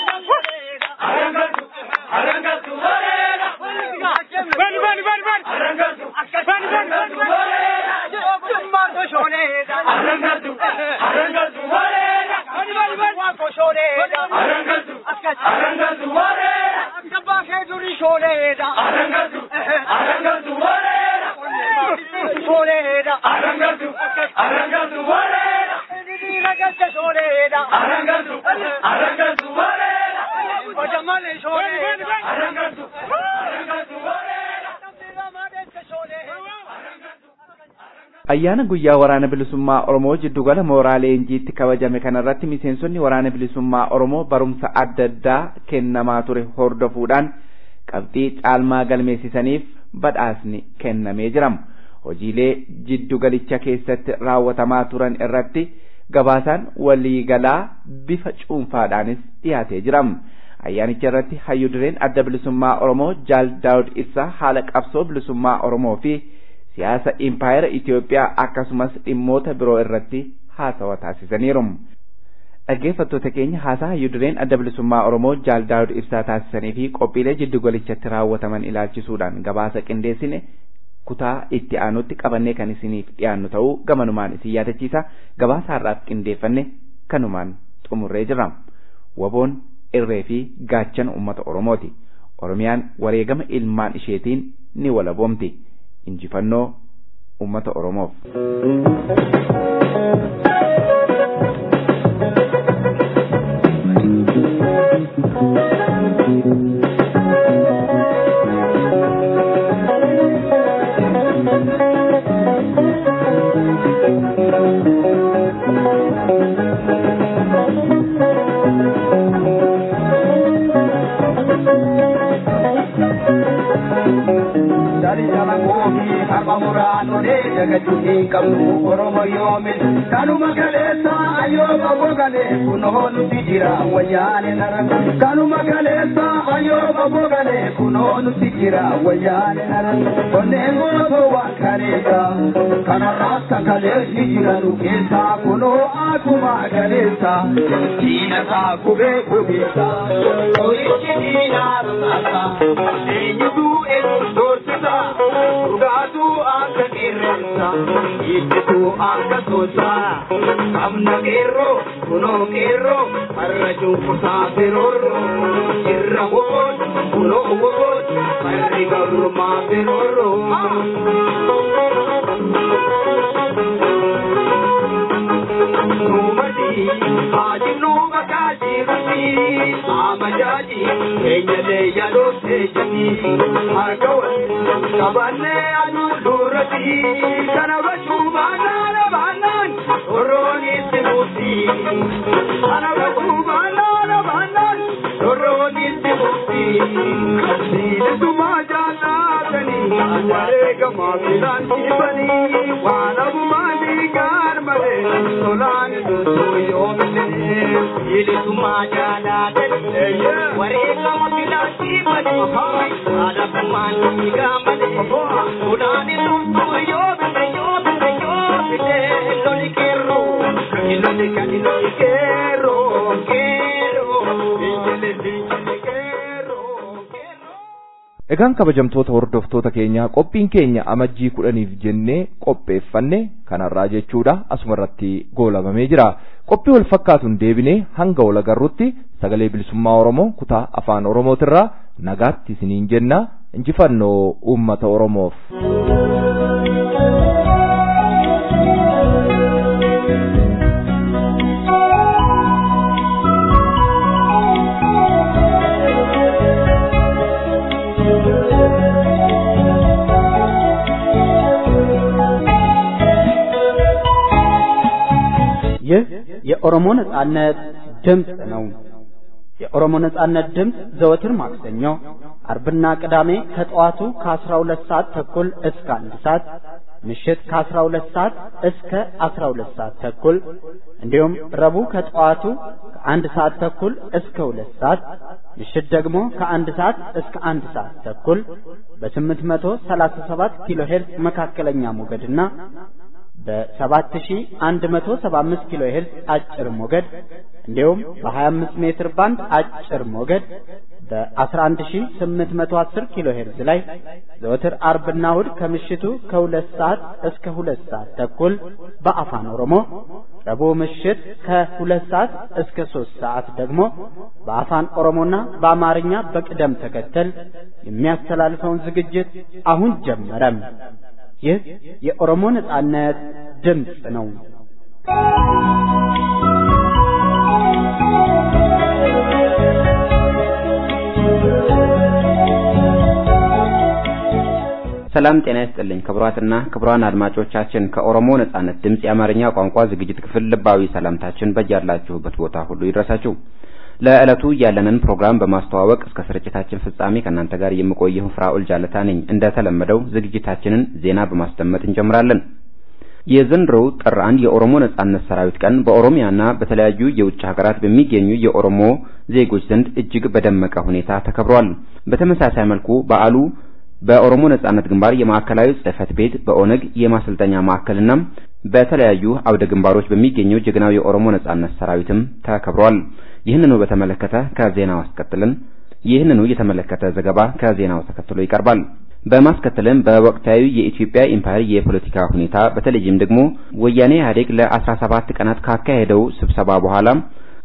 Arangadu, Moreda, Arangadu, Arangadu, Moreda, Marco Soleda, Arangadu, Arangadu, Moreda, Marco Soleda, Arangadu, Arangadu, Moreda, Cabache Duri Soleda, Arangadu, Arangadu, Moreda, Soleda, Arangadu, Arangadu, Moreda, Ragazza Soleda, Arangadu, Arangadu, Moreda, Pajamale Soleda, Arangadu, Arangadu, Moreda, ayyaana guyyaa waraana bilisummaa Oromoo Jiddugala Mooraa Leenjiitti kabajame kanarratti miseensonni waraana bilisummaa Oromoo barumsa adda addaa kennamaa ture hordofuudhaan qabxii caalmaa galmeessisaniif badhaasni kennamee jira. Hojiilee jiddugalicha keessatti raawwatamaa turan irratti gabaasaan waliigalaa bifa cuunfaadhaanis dhiyaatee jira. Ayyaanicha irratti hayyudureen adda bilisummaa Oromoo Jaal Daawud Ibsaa haala qabsoo bilisummaa Oromoo fi siyaasa impaayera Itoophiyaa akkasumas dhimmoota biroo irratti haasawa taasisaniiru. Dhaggeeffattoota keenya haasaa hayyudureen adda bilisummaa Oromoo Jaal Daawud Ibsaa taasisanii fi qophiilee jiddugalichatti raawwataman ilaalchisuudhaan gabaasa qindeessine kutaa itti aanutti qabannee kan isiniif dhiyaannu ta'uu gamanumaan isin yaadachiisa. Gabaasa har'aaf qindeeffanne kanumaan xumurree jirra. WBO'n irree fi gaachana uummata Oromooti. Oromiyaan wareegama ilmaan isheetiin ni walaboomti. Injifannoo uummata Oromoof. Oromo yoomin kanuma kaleessa ayyooba bogale kunoo nuti jira wayyaane naran kanuma kaleessa ayyooba bogale kunoo nuti jira wayyaane naran onneen gootoo waan kaleessa kanarraas kaleessi jiranu keessa kunoo akkuma kaleessa diinasaa kubee kubeessa qorichi diinaa rusaasa eenyutuu eegurdoortisa dhugaatuu akka qeerransa Itu angka dosa, kamna kero, kuno kero, arraju musafiroro, irrawon, kuno won, marigaru mafiroro. Numadi, haji numakaji rusi, amajjii, kenyale yalo sejani, harkawan, kabane anu durati, kanabashu banana banan, oroni sibusi, kanabashu banana banan, oroni sibusi, sile sumajana tani, warega mafilan tibani, wanabumani garmale, solan tuyo mene, sile sumajana tani, warega mafilan tibani, wanabumani garmale, solan tuyo mene. Egaan kabajamtoota hordoftoota keenya qophiin keenya amajjii 10 jennee qopheeffanne kanarraa jechuudha asuma irratti goolabamee jira. Qophii wal fakkaatuun deebinee hanga wal agarrutti sagalee bilisummaa Oromoo kutaa afaan Oromootirraa nagaatti isiniin jenna. Injifannoo uummata Oromoof. የኦሮሞ ነጻነት ድምጽ ነው። የኦሮሞ ነጻነት ድምጽ ዘወትር ማክሰኞ፣ አርብና ቅዳሜ ከጠዋቱ ከ12 ሰዓት ተኩል እስከ 1 ሰዓት፣ ምሽት ከ12 ሰዓት እስከ 12 ሰዓት ተኩል እንዲሁም ረቡዕ ከጠዋቱ ከ1 ሰዓት ተኩል እስከ 2 ሰዓት፣ ምሽት ደግሞ ከ1 ሰዓት እስከ 1 ሰዓት ተኩል በ837 ኪሎ ሄርዝ መካከለኛ ሞገድና በ7175 ኪሎ ሄርዝ አጭር ሞገድ እንዲሁም በ25 ሜትር ባንድ አጭር ሞገድ በ11810 ኪሎ ሄርዝ ላይ ዘወትር አርብና እሁድ ከምሽቱ ከ2 ሰዓት እስከ 2 ሰዓት ተኩል በአፋን ኦሮሞ፣ ረቡዕ ምሽት ከ2 ሰዓት እስከ 3 ሰዓት ደግሞ በአፋን ኦሮሞና በአማርኛ በቅደም ተከተል የሚያስተላልፈውን ዝግጅት አሁን ጀመረም። ይህ የኦሮሞ ነጻነት ድምጽ ነው። ሰላም ጤና ይስጥልኝ ክቡራትና ክቡራን አድማጮቻችን፣ ከኦሮሞ ነጻነት ድምጽ የአማርኛ ቋንቋ ዝግጅት ክፍል ልባዊ ሰላምታችን በያላችሁበት ቦታ ሁሉ ይድረሳችሁ። ለዕለቱ ያለንን ፕሮግራም በማስተዋወቅ እስከ ስርጭታችን ፍጻሜ ከናንተ ጋር የምቆየው ፍራኦል ጃለታ ነኝ። እንደተለመደው ዝግጅታችንን ዜና በማስደመጥ እንጀምራለን። የዘንድሮው ጥር 1 የኦሮሞ ነጻነት ሰራዊት ቀን በኦሮሚያና በተለያዩ የውጭ ሀገራት በሚገኙ የኦሮሞ ዜጎች ዘንድ እጅግ በደመቀ ሁኔታ ተከብሯል። በተመሳሳይ መልኩ በዓሉ በኦሮሞ ነጻነት ግንባር የማዕከላዊ ጽሕፈት ቤት፣ በኦነግ የማሰልጠኛ ማዕከልና በተለያዩ አውደ ግንባሮች በሚገኙ ጀግናው የኦሮሞ ነጻነት ሰራዊትም ተከብሯል። ይህንኑ የተመለከተ ዘገባ ከዜናው ተከትሎ ይቀርባል። በማስከተልም በወቅታዊ የኢትዮጵያ ኢምፓየር የፖለቲካ ሁኔታ በተለይም ደግሞ ወያኔ ኢህአዴግ ለ17 ቀናት ካካሄደው ስብሰባ በኋላ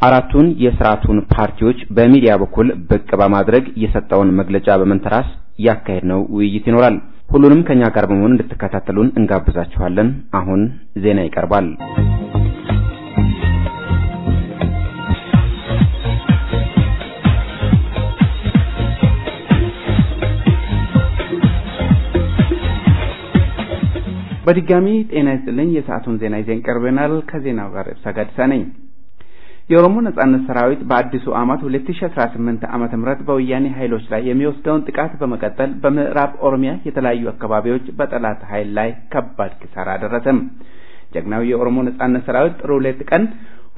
አራቱን የሥርዓቱን ፓርቲዎች በሚዲያ በኩል ብቅ በማድረግ የሰጠውን መግለጫ በመንተራስ ያካሄድነው ውይይት ይኖራል። ሁሉንም ከኛ ጋር በመሆን እንድትከታተሉን እንጋብዛችኋለን። አሁን ዜና ይቀርባል። በድጋሚ ጤና ይስጥልኝ። የሰዓቱን ዜና ይዘን ቀርበናል። ከዜናው ጋር ሰጋድሳ ነኝ። የኦሮሞ ነጻነት ሰራዊት በአዲሱ ዓመት 2018 ዓመተ ምህረት በወያኔ ኃይሎች ላይ የሚወስደውን ጥቃት በመቀጠል በምዕራብ ኦሮሚያ የተለያዩ አካባቢዎች በጠላት ኃይል ላይ ከባድ ኪሳራ ደረሰም። ጀግናው የኦሮሞ ነጻነት ሰራዊት ጥር 2 ቀን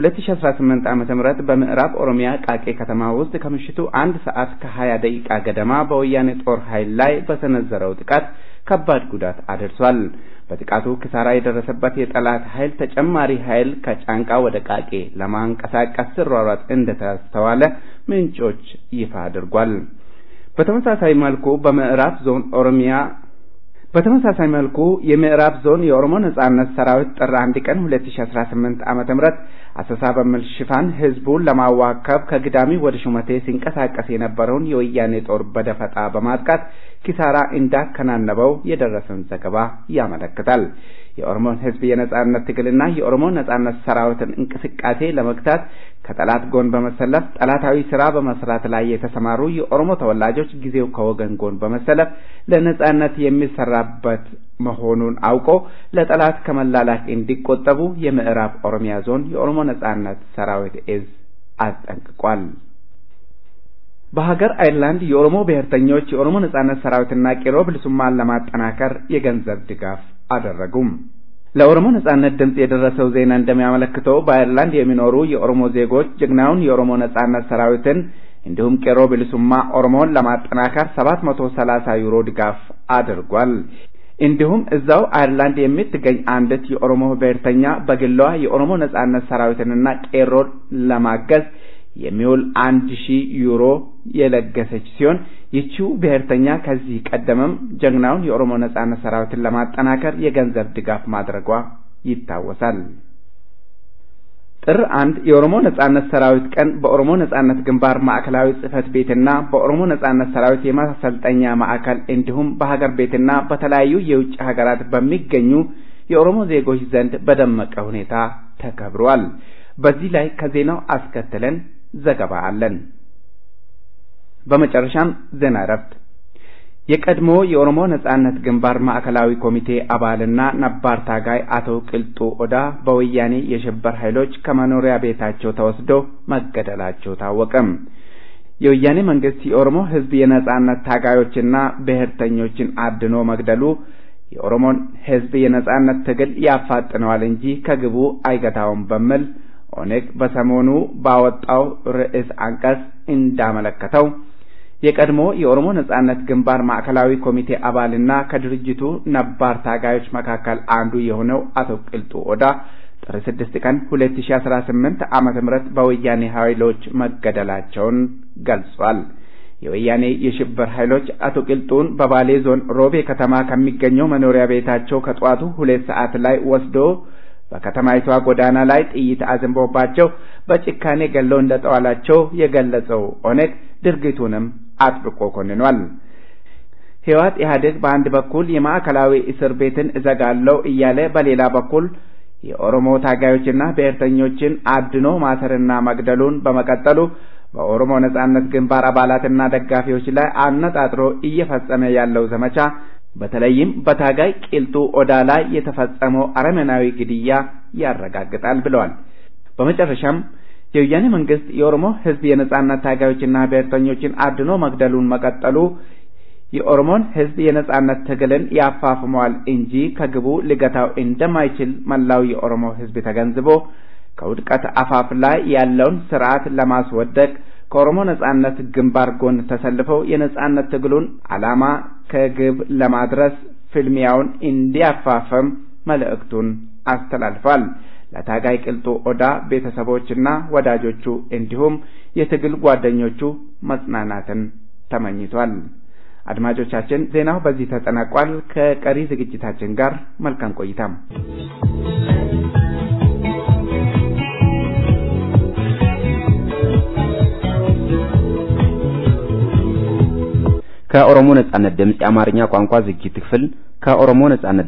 2018 ዓመተ ምህረት በምዕራብ ኦሮሚያ ቃቄ ከተማ ውስጥ ከምሽቱ 1 ሰዓት ከ20 ደቂቃ ገደማ በወያኔ ጦር ኃይል ላይ በተነዘረው ጥቃት ከባድ ጉዳት አድርሷል። በጥቃቱ ኪሳራ የደረሰበት የጠላት ኃይል ተጨማሪ ኃይል ከጫንቃ ወደ ቃቄ ለማንቀሳቀስ ሲሯሯጥ እንደተስተዋለ ምንጮች ይፋ አድርጓል። በተመሳሳይ መልኩ የምዕራብ ዞን የኦሮሞ ነጻነት ሰራዊት ጥር 1 ቀን 2018 ዓመተ ምህረት አሰሳ በሚል ሽፋን ህዝቡን ለማዋከብ ከግዳሚ ወደ ሹመቴ ሲንቀሳቀስ የነበረውን የወያኔ ጦር በደፈጣ በማጥቃት ኪሳራ እንዳከናነበው የደረሰን ዘገባ ያመለክታል። የኦሮሞ ህዝብ የነጻነት ትግልና የኦሮሞ ነጻነት ሰራዊትን እንቅስቃሴ ለመግታት ከጠላት ጎን በመሰለፍ ጠላታዊ ስራ በመስራት ላይ የተሰማሩ የኦሮሞ ተወላጆች ጊዜው ከወገን ጎን በመሰለፍ ለነጻነት የሚሰራበት መሆኑን አውቆ ለጠላት ከመላላክ እንዲቆጠቡ የምዕራብ ኦሮሚያ ዞን የኦሮሞ ነጻነት ሰራዊት እዝ አስጠንቅቋል። በሀገር አይርላንድ የኦሮሞ ብሔርተኞች የኦሮሞ ነጻነት ሰራዊትና ቄሮ ብልሱማን ለማጠናከር የገንዘብ ድጋፍ አደረጉም። ለኦሮሞ ነጻነት ድምጽ የደረሰው ዜና እንደሚያመለክተው በአይርላንድ የሚኖሩ የኦሮሞ ዜጎች ጀግናውን የኦሮሞ ነጻነት ሰራዊትን እንዲሁም ቄሮ ብልሱማ ኦሮሞን ለማጠናከር 730 ዩሮ ድጋፍ አድርጓል። እንዲሁም እዛው አይርላንድ የምትገኝ አንዲት የኦሮሞ ብሔርተኛ በግሏ የኦሮሞ ነጻነት ሰራዊትንና ቄሮን ለማገዝ የሚውል 1000 ዩሮ የለገሰች ሲሆን ይቺው ብሔርተኛ ከዚህ ቀደምም ጀግናውን የኦሮሞ ነጻነት ሰራዊትን ለማጠናከር የገንዘብ ድጋፍ ማድረጓ ይታወሳል። ጥር 1 የኦሮሞ ነጻነት ሰራዊት ቀን በኦሮሞ ነጻነት ግንባር ማዕከላዊ ጽሕፈት ቤትና በኦሮሞ ነጻነት ሰራዊት የማሰልጠኛ ማዕከል እንዲሁም በሀገር ቤትና በተለያዩ የውጭ ሀገራት በሚገኙ የኦሮሞ ዜጎች ዘንድ በደመቀ ሁኔታ ተከብሯል። በዚህ ላይ ከዜናው አስከትለን ዘገባ አለን። በመጨረሻም ዜና እረፍት። የቀድሞ የኦሮሞ ነጻነት ግንባር ማዕከላዊ ኮሚቴ አባልና ነባር ታጋይ አቶ ቅልጡ ኦዳ በወያኔ የሽብር ኃይሎች ከመኖሪያ ቤታቸው ተወስደው መገደላቸው ታወቀም። የወያኔ መንግስት የኦሮሞ ህዝብ የነጻነት ታጋዮችና ብሔርተኞችን አድኖ መግደሉ የኦሮሞን ህዝብ የነጻነት ትግል ያፋጥነዋል እንጂ ከግቡ አይገታውም በሚል ኦነግ በሰሞኑ ባወጣው ርዕስ አንቀጽ እንዳመለከተው የቀድሞ የኦሮሞ ነጻነት ግንባር ማዕከላዊ ኮሚቴ አባልና ከድርጅቱ ነባር ታጋዮች መካከል አንዱ የሆነው አቶ ቅልጡ ኦዳ ጥር 6 ቀን 2018 ዓመተ ምህረት በወያኔ ኃይሎች መገደላቸውን ገልጿል። የወያኔ የሽብር ኃይሎች አቶ ቅልጡን በባሌ ዞን ሮቤ ከተማ ከሚገኘው መኖሪያ ቤታቸው ከጧቱ 2 ሰዓት ላይ ወስዶ በከተማይቷ ጎዳና ላይ ጥይት አዝንቦባቸው በጭካኔ ገለው እንደጠዋላቸው የገለጸው ኦነግ ድርጊቱንም አጥብቆ ኮንኗል። ህወሓት ኢህአዴግ በአንድ በኩል የማዕከላዊ እስር ቤትን እዘጋለሁ እያለ በሌላ በኩል የኦሮሞ ታጋዮችና ብሔርተኞችን አድኖ ማሰርና መግደሉን በመቀጠሉ በኦሮሞ ነጻነት ግንባር አባላትና ደጋፊዎች ላይ አነጣጥሮ እየፈጸመ ያለው ዘመቻ በተለይም በታጋይ ቅልጡ ኦዳ ላይ የተፈጸመው አረመናዊ ግድያ ያረጋግጣል ብለዋል። በመጨረሻም የወያኔ መንግስት የኦሮሞ ህዝብ የነጻነት ታጋዮችና ብሔርተኞችን አድኖ መግደሉን መቀጠሉ የኦሮሞን ህዝብ የነጻነት ትግልን ያፋፍመዋል እንጂ ከግቡ ሊገታው እንደማይችል መላው የኦሮሞ ህዝብ ተገንዝቦ ከውድቀት አፋፍ ላይ ያለውን ስርዓት ለማስወደቅ ከኦሮሞ ነጻነት ግንባር ጎን ተሰልፈው የነጻነት ትግሉን ዓላማ ከግብ ለማድረስ ፍልሚያውን እንዲያፋፍም መልእክቱን አስተላልፏል። ለታጋይ ቅልጡ ኦዳ ቤተሰቦችና ወዳጆቹ እንዲሁም የትግል ጓደኞቹ መጽናናትን ተመኝቷል። አድማጮቻችን ዜናው በዚህ ተጠናቋል። ከቀሪ ዝግጅታችን ጋር መልካም ቆይታ። ከኦሮሞ ነጻነት ድምጽ የአማርኛ ቋንቋ ዝግጅት ክፍል ከኦሮሞ ነጻነት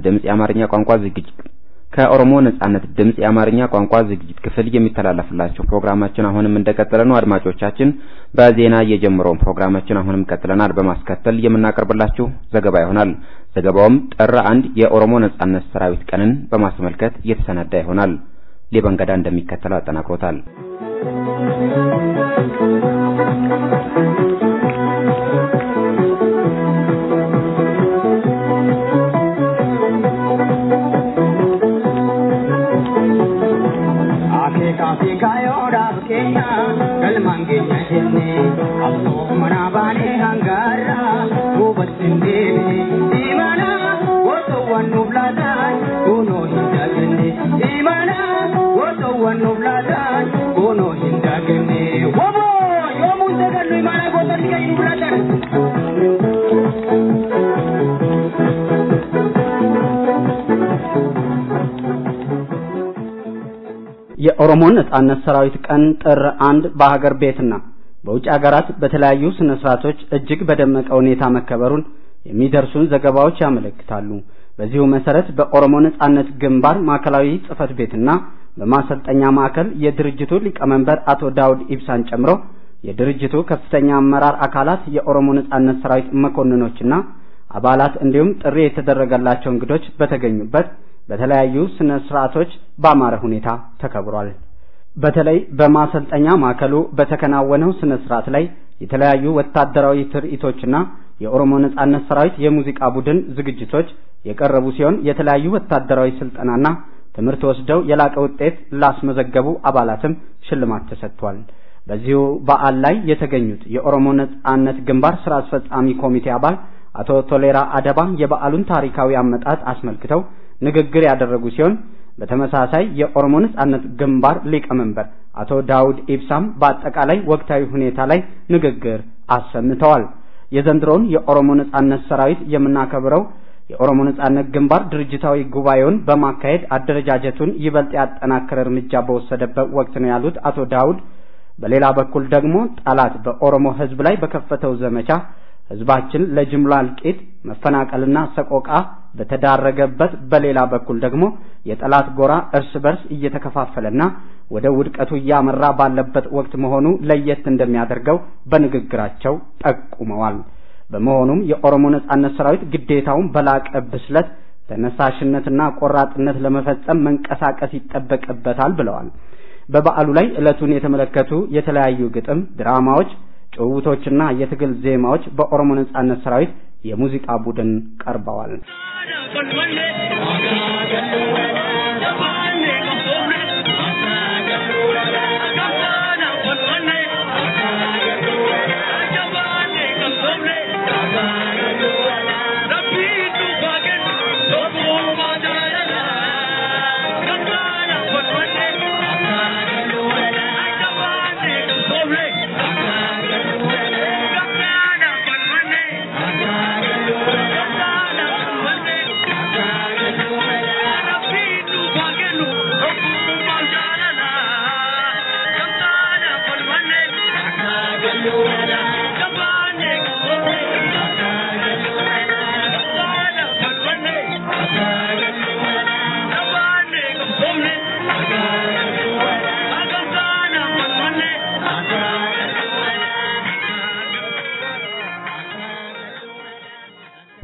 ድምጽ የአማርኛ ቋንቋ ዝግጅት ክፍል የሚተላለፍላችሁ ፕሮግራማችን አሁንም እንደቀጠለ ነው። አድማጮቻችን በዜና የጀመረውን ፕሮግራማችን አሁንም ቀጥለናል። በማስከተል የምናቀርብላችሁ ዘገባ ይሆናል። ዘገባውም ጥር 1 የኦሮሞ ነጻነት ሰራዊት ቀንን በማስመልከት እየተሰናዳ ይሆናል። ሊበንገዳ እንደሚከተለው አጠናክሮታል። የኦሮሞ ነጻነት ሰራዊት ቀን ጥር 1 በሀገር ቤትና በውጭ ሀገራት በተለያዩ ስነ ስርዓቶች እጅግ በደመቀ ሁኔታ መከበሩን የሚደርሱን ዘገባዎች ያመለክታሉ። በዚሁ መሰረት በኦሮሞ ነጻነት ግንባር ማዕከላዊ ጽህፈት ቤትና በማሰልጠኛ ማዕከል የድርጅቱ ሊቀመንበር አቶ ዳውድ ኢብሳን ጨምሮ የድርጅቱ ከፍተኛ አመራር አካላት፣ የኦሮሞ ነጻነት ሰራዊት መኮንኖችና አባላት እንዲሁም ጥሪ የተደረገላቸው እንግዶች በተገኙበት በተለያዩ ስነ ስርዓቶች በአማረ ሁኔታ ተከብሯል። በተለይ በማሰልጠኛ ማዕከሉ በተከናወነው ስነ ስርዓት ላይ የተለያዩ ወታደራዊ ትርኢቶችና የኦሮሞ ነጻነት ሰራዊት የሙዚቃ ቡድን ዝግጅቶች የቀረቡ ሲሆን የተለያዩ ወታደራዊ ስልጠናና ትምህርት ወስደው የላቀ ውጤት ላስመዘገቡ አባላትም ሽልማት ተሰጥቷል። በዚሁ በዓል ላይ የተገኙት የኦሮሞ ነጻነት ግንባር ስራ አስፈጻሚ ኮሚቴ አባል አቶ ቶሌራ አደባ የበዓሉን ታሪካዊ አመጣጥ አስመልክተው ንግግር ያደረጉ ሲሆን በተመሳሳይ የኦሮሞ ነጻነት ግንባር ሊቀመንበር አቶ ዳውድ ኢብሳም በአጠቃላይ ወቅታዊ ሁኔታ ላይ ንግግር አሰምተዋል። የዘንድሮውን የኦሮሞ ነጻነት ሰራዊት የምናከብረው የኦሮሞ ነጻነት ግንባር ድርጅታዊ ጉባኤውን በማካሄድ አደረጃጀቱን ይበልጥ ያጠናከረ እርምጃ በወሰደበት ወቅት ነው ያሉት አቶ ዳውድ፣ በሌላ በኩል ደግሞ ጠላት በኦሮሞ ህዝብ ላይ በከፈተው ዘመቻ ህዝባችን ለጅምላ እልቂት መፈናቀልና ሰቆቃ በተዳረገበት በሌላ በኩል ደግሞ የጠላት ጎራ እርስ በርስ እየተከፋፈለና ወደ ውድቀቱ ያመራ ባለበት ወቅት መሆኑ ለየት እንደሚያደርገው በንግግራቸው ጠቁመዋል። በመሆኑም የኦሮሞ ነጻነት ሰራዊት ግዴታውን በላቀ ብስለት ተነሳሽነትና ቆራጥነት ለመፈጸም መንቀሳቀስ ይጠበቅበታል ብለዋል። በበዓሉ ላይ ዕለቱን የተመለከቱ የተለያዩ ግጥም፣ ድራማዎች፣ ጭውውቶችና የትግል ዜማዎች በኦሮሞ ነጻነት ሰራዊት የሙዚቃ ቡድን ቀርበዋል።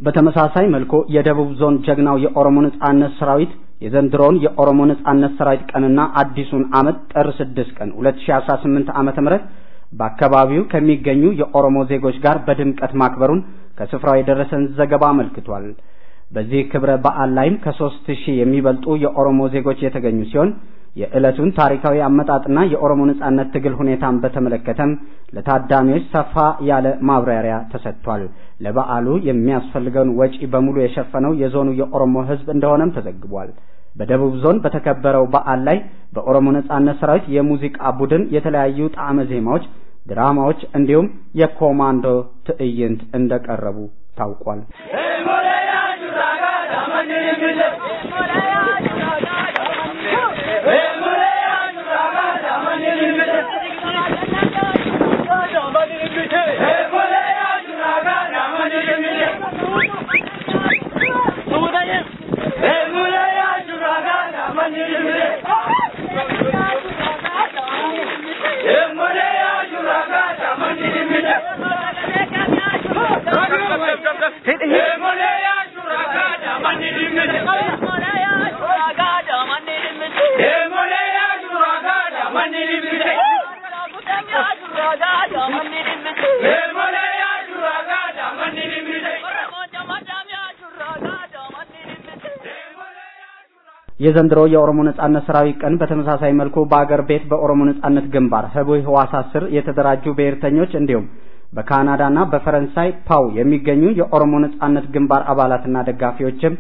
በተመሳሳይ መልኩ የደቡብ ዞን ጀግናው የኦሮሞ ነጻነት ሰራዊት የዘንድሮን የኦሮሞ ነጻነት ሰራዊት ቀንና አዲሱን ዓመት ጥር 6 ቀን 2018 ዓመተ ምህረት በአካባቢው ከሚገኙ የኦሮሞ ዜጎች ጋር በድምቀት ማክበሩን ከስፍራው የደረሰን ዘገባ አመልክቷል። በዚህ ክብረ በዓል ላይም ከ3000 የሚበልጡ የኦሮሞ ዜጎች የተገኙ ሲሆን የዕለቱን ታሪካዊ አመጣጥና የኦሮሞ ነጻነት ትግል ሁኔታን በተመለከተም ለታዳሚዎች ሰፋ ያለ ማብራሪያ ተሰጥቷል። ለበዓሉ የሚያስፈልገውን ወጪ በሙሉ የሸፈነው የዞኑ የኦሮሞ ሕዝብ እንደሆነም ተዘግቧል። በደቡብ ዞን በተከበረው በዓል ላይ በኦሮሞ ነጻነት ሰራዊት የሙዚቃ ቡድን የተለያዩ ጣዕመ ዜማዎች፣ ድራማዎች እንዲሁም የኮማንዶ ትዕይንት እንደቀረቡ ታውቋል። የዘንድሮ የኦሮሞ ነጻነት ሰራዊት ቀን በተመሳሳይ መልኩ በአገር ቤት በኦሮሞ ነጻነት ግንባር ህቡዕ ህዋሳት ስር የተደራጁ ብሔርተኞች እንዲሁም በካናዳና በፈረንሳይ ፓው የሚገኙ የኦሮሞ ነጻነት ግንባር አባላትና ደጋፊዎችም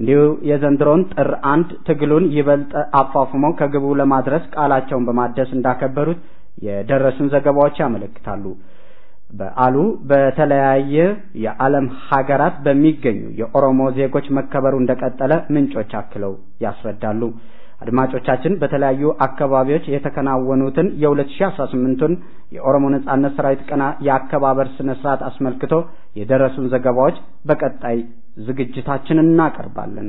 እንዲሁ የዘንድሮን ጥር 1 ትግሉን ይበልጥ አፋፍመው ከግቡ ለማድረስ ቃላቸውን በማደስ እንዳከበሩት የደረሱን ዘገባዎች ያመለክታሉ። በዓሉ በተለያየ የዓለም ሀገራት በሚገኙ የኦሮሞ ዜጎች መከበሩ እንደቀጠለ ምንጮች አክለው ያስረዳሉ። አድማጮቻችን በተለያዩ አካባቢዎች የተከናወኑትን የ2018ን የኦሮሞ ነጻነት ሰራዊት ቀን የአከባበር ስነ ስርዓት አስመልክቶ የደረሱን ዘገባዎች በቀጣይ ዝግጅታችን እናቀርባለን።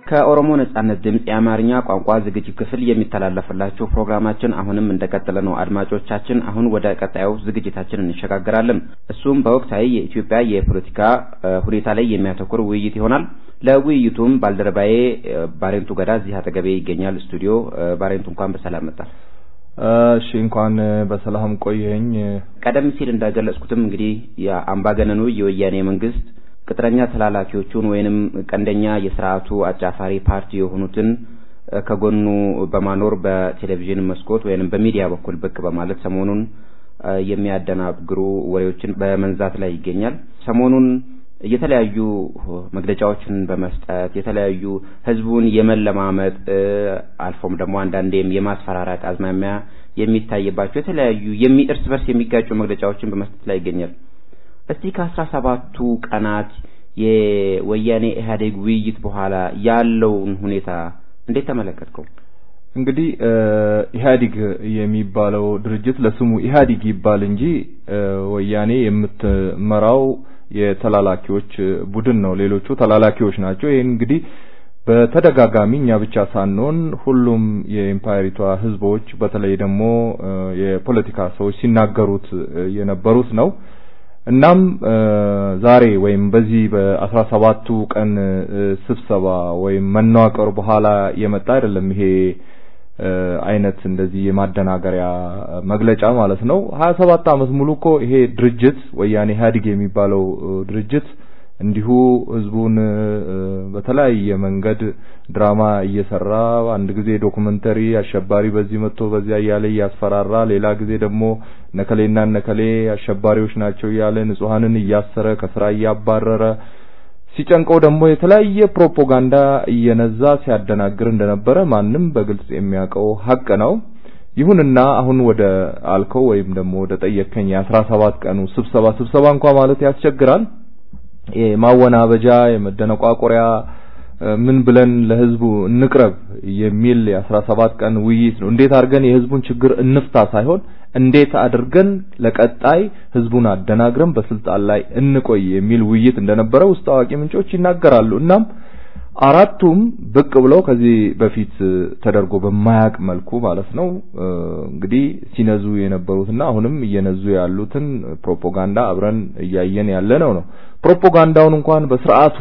ከኦሮሞ ነጻነት ድምጽ የአማርኛ ቋንቋ ዝግጅት ክፍል የሚተላለፍላችሁ ፕሮግራማችን አሁንም እንደቀጠለ ነው። አድማጮቻችን አሁን ወደ ቀጣዩ ዝግጅታችን እንሸጋገራለን። እሱም በወቅታዊ የኢትዮጵያ የፖለቲካ ሁኔታ ላይ የሚያተኩር ውይይት ይሆናል። ለውይይቱም ባልደረባዬ ባሬንቱ ገዳ እዚህ አጠገቤ ይገኛል ስቱዲዮ። ባሬንቱ እንኳን በሰላም መጣ። እሺ እንኳን በሰላም ቆየኝ። ቀደም ሲል እንደገለጽኩትም እንግዲህ የአምባገነኑ የወያኔ መንግስት ቅጥረኛ ተላላኪዎቹን ወይንም ቀንደኛ የሥርዓቱ አጫፋሪ ፓርቲ የሆኑትን ከጎኑ በማኖር በቴሌቪዥን መስኮት ወይንም በሚዲያ በኩል ብቅ በማለት ሰሞኑን የሚያደናግሩ ወሬዎችን በመንዛት ላይ ይገኛል። ሰሞኑን የተለያዩ መግለጫዎችን በመስጠት የተለያዩ ህዝቡን የመለማመጥ አልፎም ደግሞ አንዳንዴም የማስፈራራት አዝማሚያ የሚታይባቸው የተለያዩ እርስ በርስ የሚጋጩ መግለጫዎችን በመስጠት ላይ ይገኛል። እስቲ ከ17ቱ ቀናት የወያኔ ኢህአዴግ ውይይት በኋላ ያለውን ሁኔታ እንዴት ተመለከትከው? እንግዲህ ኢህአዴግ የሚባለው ድርጅት ለስሙ ኢህአዴግ ይባል እንጂ ወያኔ የምትመራው የተላላኪዎች ቡድን ነው። ሌሎቹ ተላላኪዎች ናቸው። ይሄ እንግዲህ በተደጋጋሚ እኛ ብቻ ሳንሆን ሁሉም የኢምፓየሪቷ ህዝቦች በተለይ ደግሞ የፖለቲካ ሰዎች ሲናገሩት የነበሩት ነው። እናም ዛሬ ወይም በዚህ በ17ቱ ቀን ስብሰባ ወይም መናቀር በኋላ የመጣ አይደለም ይሄ አይነት እንደዚህ የማደናገሪያ መግለጫ ማለት ነው። 27 አመት ሙሉ እኮ ይሄ ድርጅት ወያኔ ኢህአዴግ የሚባለው ድርጅት እንዲሁ ህዝቡን በተለያየ መንገድ ድራማ እየሰራ አንድ ጊዜ ዶክመንተሪ አሸባሪ በዚህ መጥቶ በዚያ ያለ ያስፈራራ፣ ሌላ ጊዜ ደግሞ ነከሌና ነከሌ አሸባሪዎች ናቸው ያለ ንጹሃንን እያሰረ ከስራ እያባረረ ሲጨንቀው ደግሞ የተለያየ ፕሮፓጋንዳ እየነዛ ሲያደናግር እንደነበረ ማንም በግልጽ የሚያውቀው ሀቅ ነው። ይሁንና አሁን ወደ አልከው ወይም ደግሞ ወደ ጠየቀኝ 17 ቀኑ ስብሰባ እንኳን ማለት ያስቸግራል። የማወናበጃ የመደነቋቆሪያ ምን ብለን ለህዝቡ እንቅረብ የሚል የ17 ቀን ውይይት ነው። እንዴት አድርገን የህዝቡን ችግር እንፍታ ሳይሆን እንዴት አድርገን ለቀጣይ ህዝቡን አደናግረን በስልጣን ላይ እንቆይ የሚል ውይይት እንደነበረ ውስጥ አዋቂ ምንጮች ይናገራሉ። እናም አራቱም ብቅ ብለው ከዚህ በፊት ተደርጎ በማያቅ መልኩ ማለት ነው እንግዲህ ሲነዙ የነበሩትና አሁንም እየነዙ ያሉትን ፕሮፓጋንዳ አብረን እያየን ያለነው ነው። ፕሮፓጋንዳውን እንኳን በስርዓቱ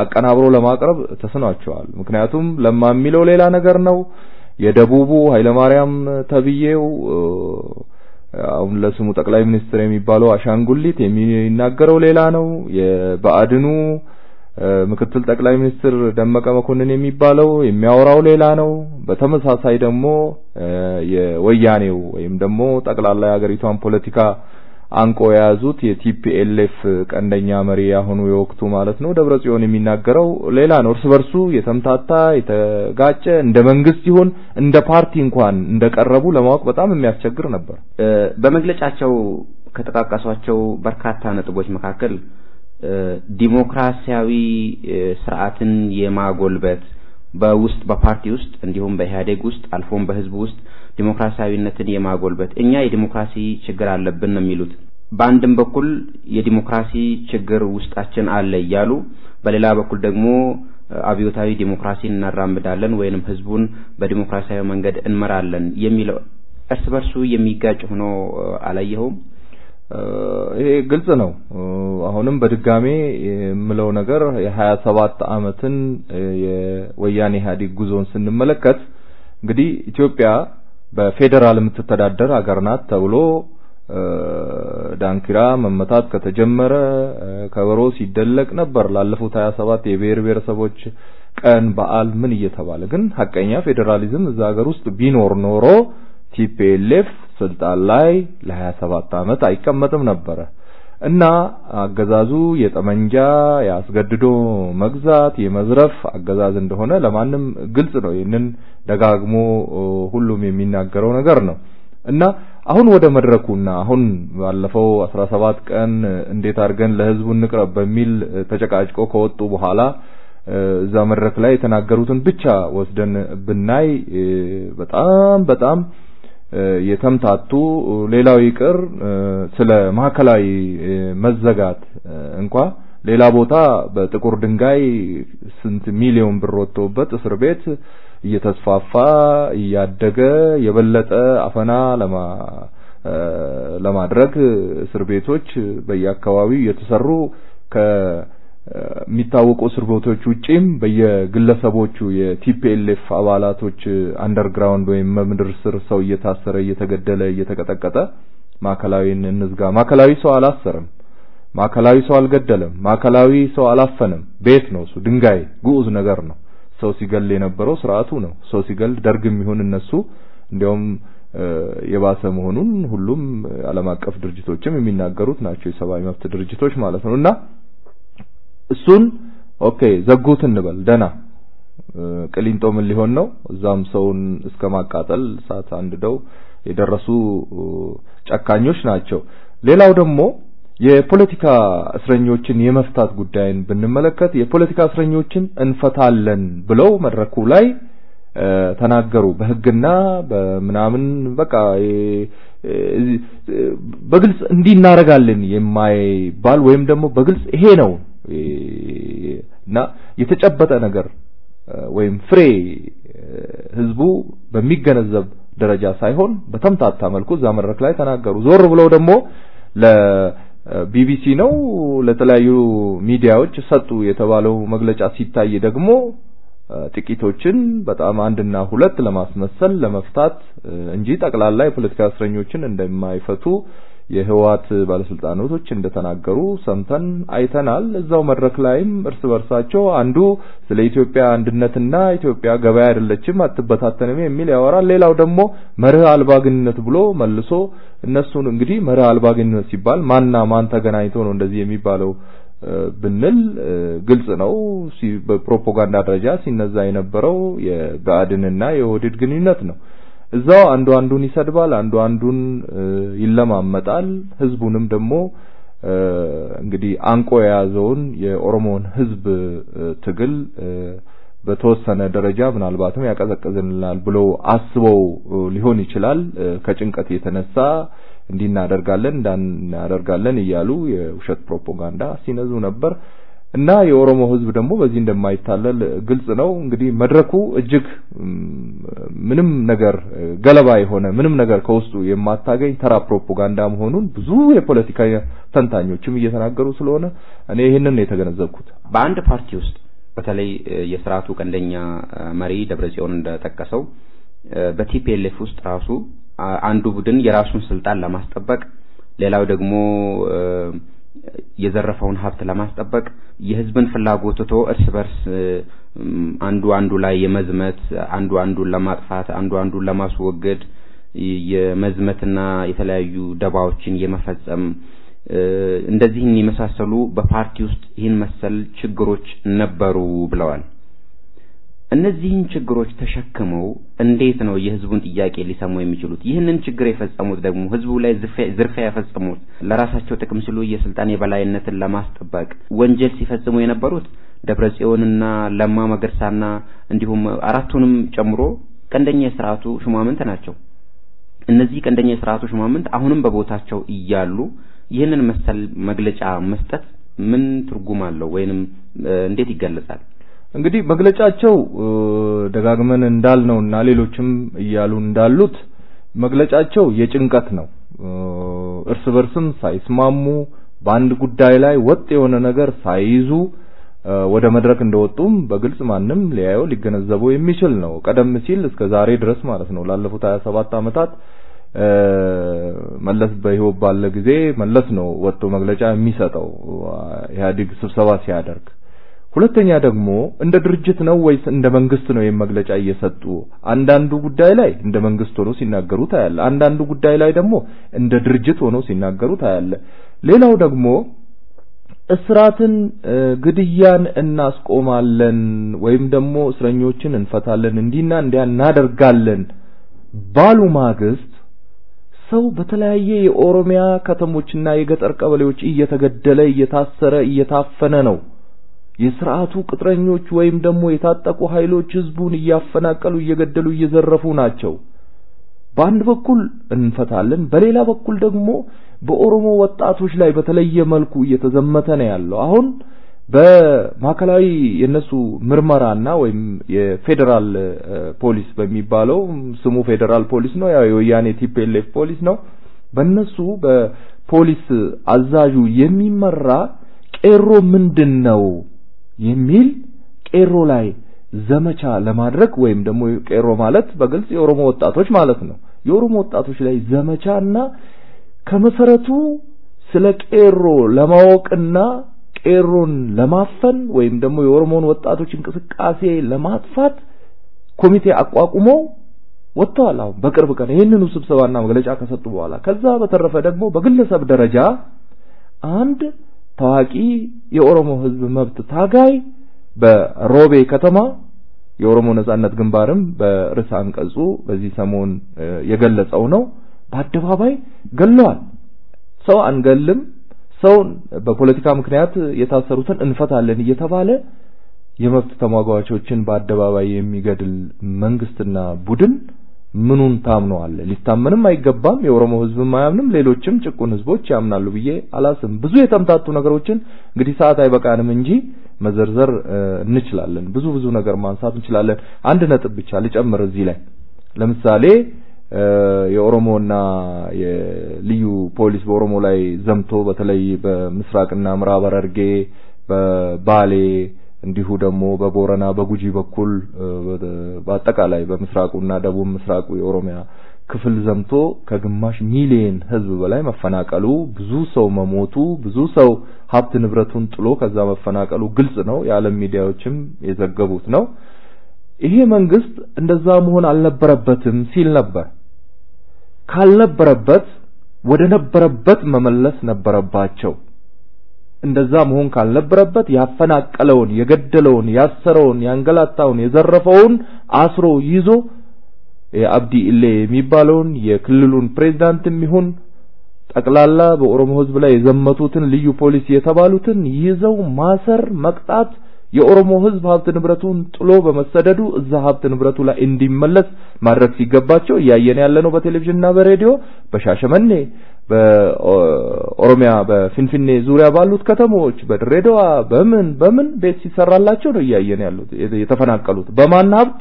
አቀናብሮ ለማቅረብ ተስኗቸዋል። ምክንያቱም ለማሚለው ሌላ ነገር ነው። የደቡቡ ኃይለማርያም ተብዬው አሁን ለስሙ ጠቅላይ ሚኒስትር የሚባለው አሻንጉሊት የሚናገረው ሌላ ነው። የባዕድኑ ምክትል ጠቅላይ ሚኒስትር ደመቀ መኮንን የሚባለው የሚያወራው ሌላ ነው። በተመሳሳይ ደግሞ የወያኔው ወይም ደግሞ ጠቅላላ የሀገሪቷን ፖለቲካ አንቆ ያዙት የቲፒኤልኤፍ ቀንደኛ መሪ ያሆኑ የወቅቱ ማለት ነው ደብረጽዮን የሚናገረው ሌላ ነው። እርስ በርሱ የተምታታ የተጋጨ እንደ መንግስት ይሁን እንደ ፓርቲ እንኳን እንደቀረቡ ለማወቅ በጣም የሚያስቸግር ነበር። በመግለጫቸው ከተቃቀሷቸው በርካታ ነጥቦች መካከል ዲሞክራሲያዊ ስርዓትን የማጎልበት በውስጥ በፓርቲ ውስጥ እንዲሁም በኢህአዴግ ውስጥ አልፎም በህዝብ ውስጥ ዲሞክራሲያዊነትን የማጎልበት እኛ የዲሞክራሲ ችግር አለብን ነው የሚሉት። በአንድም በኩል የዲሞክራሲ ችግር ውስጣችን አለ እያሉ በሌላ በኩል ደግሞ አብዮታዊ ዲሞክራሲን እናራምዳለን ወይንም ህዝቡን በዲሞክራሲያዊ መንገድ እንመራለን የሚለው እርስ በርሱ የሚጋጭ ሆኖ አላየኸውም? ይሄ ግልጽ ነው። አሁንም በድጋሜ የምለው ነገር የ27 አመትን የወያኔ ኢህአዴግ ጉዞን ስንመለከት እንግዲህ ኢትዮጵያ በፌደራል የምትተዳደር ሀገር ናት ተብሎ ዳንኪራ መመታት ከተጀመረ ከበሮ ሲደለቅ ነበር ላለፉት 27 የብሔር ብሔረሰቦች ቀን በዓል ምን እየተባለ። ግን ሐቀኛ ፌደራሊዝም እዛ ሀገር ውስጥ ቢኖር ኖሮ ቲፒኤልኤፍ ስልጣን ላይ ለ27 አመት አይቀመጥም ነበር እና አገዛዙ የጠመንጃ ያስገድዶ መግዛት የመዝረፍ አገዛዝ እንደሆነ ለማንም ግልጽ ነው። ይሄንን ደጋግሞ ሁሉም የሚናገረው ነገር ነው እና አሁን ወደ መድረኩና አሁን ባለፈው 17 ቀን እንዴት አድርገን ለህዝቡ እንቅረብ በሚል ተጨቃጭቆ ከወጡ በኋላ እዛ መድረክ ላይ የተናገሩትን ብቻ ወስደን ብናይ በጣም የተምታቱ ሌላው ይቅር ስለ ማከላዊ መዘጋት እንኳን ሌላ ቦታ በጥቁር ድንጋይ ስንት ሚሊዮን ብር ወጥቶበት እስር ቤት እየተስፋፋ እያደገ የበለጠ አፈና ለማድረግ እስር ቤቶች በየአካባቢው የተሰሩ ከሚታወቁ እስር ቤቶች ውጪም በየግለሰቦቹ የቲፒኤልኤፍ አባላቶች አንደርግራውንድ ወይም በምድር ስር ሰው እየታሰረ እየተገደለ እየተቀጠቀጠ ማከላዊን እንዝጋ ማከላዊ ሰው አላሰረም ማከላዊ ሰው አልገደለም ማከላዊ ሰው አላፈነም ቤት ነው እሱ ድንጋይ ጉዑዝ ነገር ነው ሰው ሲገል የነበረው ስርዓቱ ነው ሰው ሲገል ደርግም ይሁን እነሱ እንዲያውም የባሰ መሆኑን ሁሉም ዓለም አቀፍ ድርጅቶችም የሚናገሩት ናቸው የሰብአዊ መብት ድርጅቶች ማለት ነውና እሱን ኦኬ ዘጉት እንበል ደና ቅሊንጦ ምን ሊሆን ነው እዛም ሰውን እስከ ማቃጠል ሳት አንድደው የደረሱ ጨካኞች ናቸው ሌላው ደግሞ የፖለቲካ እስረኞችን የመፍታት ጉዳይን ብንመለከት የፖለቲካ እስረኞችን እንፈታለን ብለው መድረኩ ላይ ተናገሩ በህግና በመናምን በቃ በግልጽ እንዲናረጋለን የማይባል ወይም ደግሞ በግልጽ ይሄ ነው እና የተጨበጠ ነገር ወይም ፍሬ ህዝቡ በሚገነዘብ ደረጃ ሳይሆን በተምታታ መልኩ እዛ መድረክ ላይ ተናገሩ ዞር ብለው ደግሞ ለቢቢሲ ነው ለተለያዩ ሚዲያዎች ሰጡ የተባለው መግለጫ ሲታይ ደግሞ ጥቂቶችን በጣም አንድና ሁለት ለማስመሰል ለመፍታት እንጂ ጠቅላላ የፖለቲካ እስረኞችን እንደማይፈቱ የህዋት ባለስልጣኖች እንደተናገሩ ሰምተን አይተናል እዛው መድረክ ላይም እርስ በርሳቸው አንዱ ስለ ኢትዮጵያ አንድነትና ኢትዮጵያ ገበያ አይደለችም አትበታተንም የሚል ያወራል ሌላው ደግሞ መርህ አልባ ግንኙነት ብሎ መልሶ እነሱን እንግዲህ መርህ አልባ ግንኙነት ሲባል ማንና ማን ተገናኝቶ ነው እንደዚህ የሚባለው ብንል ግልጽ ነው በፕሮፓጋንዳ ደረጃ ሲነዛ የነበረው የባዕድንና የኦህዴድ ግንኙነት ነው እዛው አንዱን ይሰድባል አንዱን ይለማመጣል ህዝቡንም ደግሞ እንግዲህ አንቆ የያዘውን የኦሮሞን ህዝብ ትግል በተወሰነ ደረጃ ምናልባትም ያቀዘቅዝልናል ብሎ አስበው ሊሆን ይችላል ከጭንቀት የተነሳ እንዳናደርጋለን እያሉ የውሸት ፕሮፓጋንዳ ሲነዙ ነበር እና የኦሮሞ ህዝብ ደግሞ በዚህ እንደማይታለል ግልጽ ነው እንግዲህ መድረኩ እጅግ ምንም ነገር ገለባ የሆነ ምንም ነገር ከውስጡ የማታገኝ ተራ ፕሮፓጋንዳ መሆኑን ብዙ የፖለቲካ ተንታኞችም እየተናገሩ ስለሆነ እኔ ይሄንን ነው የተገነዘብኩት በአንድ ፓርቲ ውስጥ በተለይ የሥርዓቱ ቀንደኛ መሪ ደብረጽዮን እንደተጠቀሰው በቲፒኤልኤፍ ውስጥ ራሱ አንዱ ቡድን የራሱን ስልጣን ለማስጠበቅ ሌላው ደግሞ የዘረፈውን ሀብት ለማስጠበቅ የህዝብን ፍላጎት ተቶ እርስ በርስ አንዱ ላይ የመዝመት አንዱን ለማጥፋት አንዱን ለማስወገድ የመዝመትና የተለያዩ ደባዎችን የመፈጸም እንደዚህን የመሳሰሉ በፓርቲ ውስጥ ይህን መሰል ችግሮች ነበሩ ብለዋል እነዚህን ችግሮች ተሸክመው እንዴት ነው የህዝቡን ጥያቄ ሊሰሙ የሚችሉት ይህንን ችግር የፈጸሙት ደግሞ ህዝቡ ላይ ዝርፊያ የፈጸሙት ለራሳቸው ጥቅም ሲሉ የስልጣን የበላይነትን ለማስጠበቅ ወንጀል ሲፈጽሙ የነበሩት ደብረጽዮንና ለማ መገርሳና እንዲሁም አራቱንም ጨምሮ ቀንደኛ የሥርዓቱ ሹማምንት ናቸው እነዚህ ቀንደኛ የሥርዓቱ ሹማምንት አሁንም በቦታቸው እያሉ ይህንን መሰል መግለጫ መስጠት ምን ትርጉም አለው ወይንም እንዴት ይገለጻል እንግዲህ መግለጫቸው ደጋግመን እንዳልነውና ሌሎችም እያሉ እንዳሉት መግለጫቸው የጭንቀት ነው እርስ በርስም ሳይስማሙ በአንድ ጉዳይ ላይ ወጥ የሆነ ነገር ሳይይዙ ወደ መድረክ እንደወጡም በግልጽ ማንም ሊያየው ሊገነዘበው የሚችል ነው ቀደም ሲል እስከ ዛሬ ድረስ ማለት ነው ላለፉት 27 አመታት መለስ በህይወት ባለ ጊዜ መለስ ነው ወጥቶ መግለጫ የሚሰጠው ኢህአዴግ ስብሰባ ሲያደርግ ሁለተኛ ደግሞ እንደ ድርጅት ነው ወይስ እንደ መንግስት ነው የመግለጫ እየሰጡ አንዳንዱ ጉዳይ ላይ እንደ መንግስት ሆኖ ሲናገሩ ታያለ አንዳንዱ ጉዳይ ላይ ደግሞ እንደ ድርጅት ሆኖ ሲናገሩ ታያለ ሌላው ደግሞ እስራትን ግድያን እናስቆማለን ወይም ደግሞ እስረኞችን እንፈታለን እንዲና እንዲያ እናደርጋለን ባሉ ማግስት ሰው በተለያየ የኦሮሚያ ከተሞችና የገጠር ቀበሌዎች እየተገደለ እየታሰረ እየታፈነ ነው የሥርዓቱ ቅጥረኞች ወይም ደግሞ የታጠቁ ኃይሎች ህዝቡን እያፈናቀሉ እየገደሉ እየዘረፉ ናቸው በአንድ በኩል እንፈታለን በሌላ በኩል ደግሞ በኦሮሞ ወጣቶች ላይ በተለየ መልኩ እየተዘመተ ነው ያለው አሁን በማከላዊ የነሱ ምርመራና ወይም የፌደራል ፖሊስ በሚባለው ስሙ ፌደራል ፖሊስ ነው ያው የወያኔ ቲፒኤልኤፍ ፖሊስ ነው በእነሱ በፖሊስ አዛዡ የሚመራ ቄሮ ምንድነው የሚል ቄሮ ላይ ዘመቻ ለማድረግ ወይም ደግሞ ቄሮ ማለት በግልጽ የኦሮሞ ወጣቶች ማለት ነው የኦሮሞ ወጣቶች ላይ ዘመቻና ከመሰረቱ ስለ ቄሮ ለማወቅና ቄሮን ለማፈን ወይም ደግሞ የኦሮሞን ወጣቶች እንቅስቃሴ ለማጥፋት ኮሚቴ አቋቁሞ ወጥቷል አሁን በቅርብ ቀን ይሄንን ስብሰባና መግለጫ ከሰጡ በኋላ ከዛ በተረፈ ደግሞ በግለሰብ ደረጃ አንድ ታዋቂ የኦሮሞ ህዝብ መብት ታጋይ በሮቤ ከተማ የኦሮሞ ነጻነት ግንባርም በርዕሰ አንቀጹ በዚህ ሰሞን የገለጸው ነው በአደባባይ ገለዋል ሰው አንገልም ሰው በፖለቲካ ምክንያት የታሰሩትን እንፈታለን እየተባለ የመብት ተሟጋቾችን በአደባባይ የሚገድል መንግስትና ቡድን ምኑን ታምነዋል ሊታመንም አይገባም የኦሮሞ ህዝብ ማያምንም ሌሎችም ጭቁን ህዝቦች ያምናሉ ብዬ አላስም ብዙ የተምታቱ ነገሮችን እንግዲህ ሰዓት አይበቃንም እንጂ መዘርዘር እንችላለን ብዙ ነገር ማንሳት እንችላለን አንድ ነጥብ ብቻ ልጨምር እዚህ ላይ ለምሳሌ የኦሮሞና የልዩ ፖሊስ በኦሮሞ ላይ ዘምቶ በተለይ በምስራቅና ምዕራብ ሐረርጌ በባሌ እንዲሁ ደግሞ በቦረና በጉጂ በኩል በአጠቃላይ በምስራቁና ደቡብ ምስራቁ የኦሮሚያ ክፍል ዘምቶ ከግማሽ ሚሊዮን ህዝብ በላይ መፈናቀሉ ብዙ ሰው መሞቱ ብዙ ሰው ሀብት ንብረቱን ጥሎ ከዛ መፈናቀሉ ግልጽ ነው የዓለም ሚዲያዎችም የዘገቡት ነው ይሄ መንግስት እንደዛ መሆን አልነበረበትም ሲል ነበር ካልነበረበት ወደ ነበረበት መመለስ ነበረባቸው እንደዛ መሆን ካልነበረበት ያፈናቀለውን የገደለውን ያሰረውን ያንገላታውን የዘረፈውን አስሮ ይዞ የአብዲ ኢሌ የሚባለውን የክልሉን ፕሬዝዳንትም ይሁን ጠቅላላ በኦሮሞ ህዝብ ላይ የዘመቱትን ልዩ ፖሊስ የተባሉትን ይዘው ማሰር መቅጣት የኦሮሞ ህዝብ ሀብት ንብረቱን ጥሎ በመሰደዱ እዛ ሀብት ንብረቱ ላይ እንዲመለስ ማድረግ ሲገባቸው ያየን ያለነው በቴሌቪዥንና በሬዲዮ በሻሸመኔ በኦሮሚያ በፊንፊኔ ዙሪያ ባሉት ከተሞች በድሬዳዋ በምን ቤት ሲሰራላቸው ነው ያየን ያሉት የተፈናቀሉት በማን ሀብት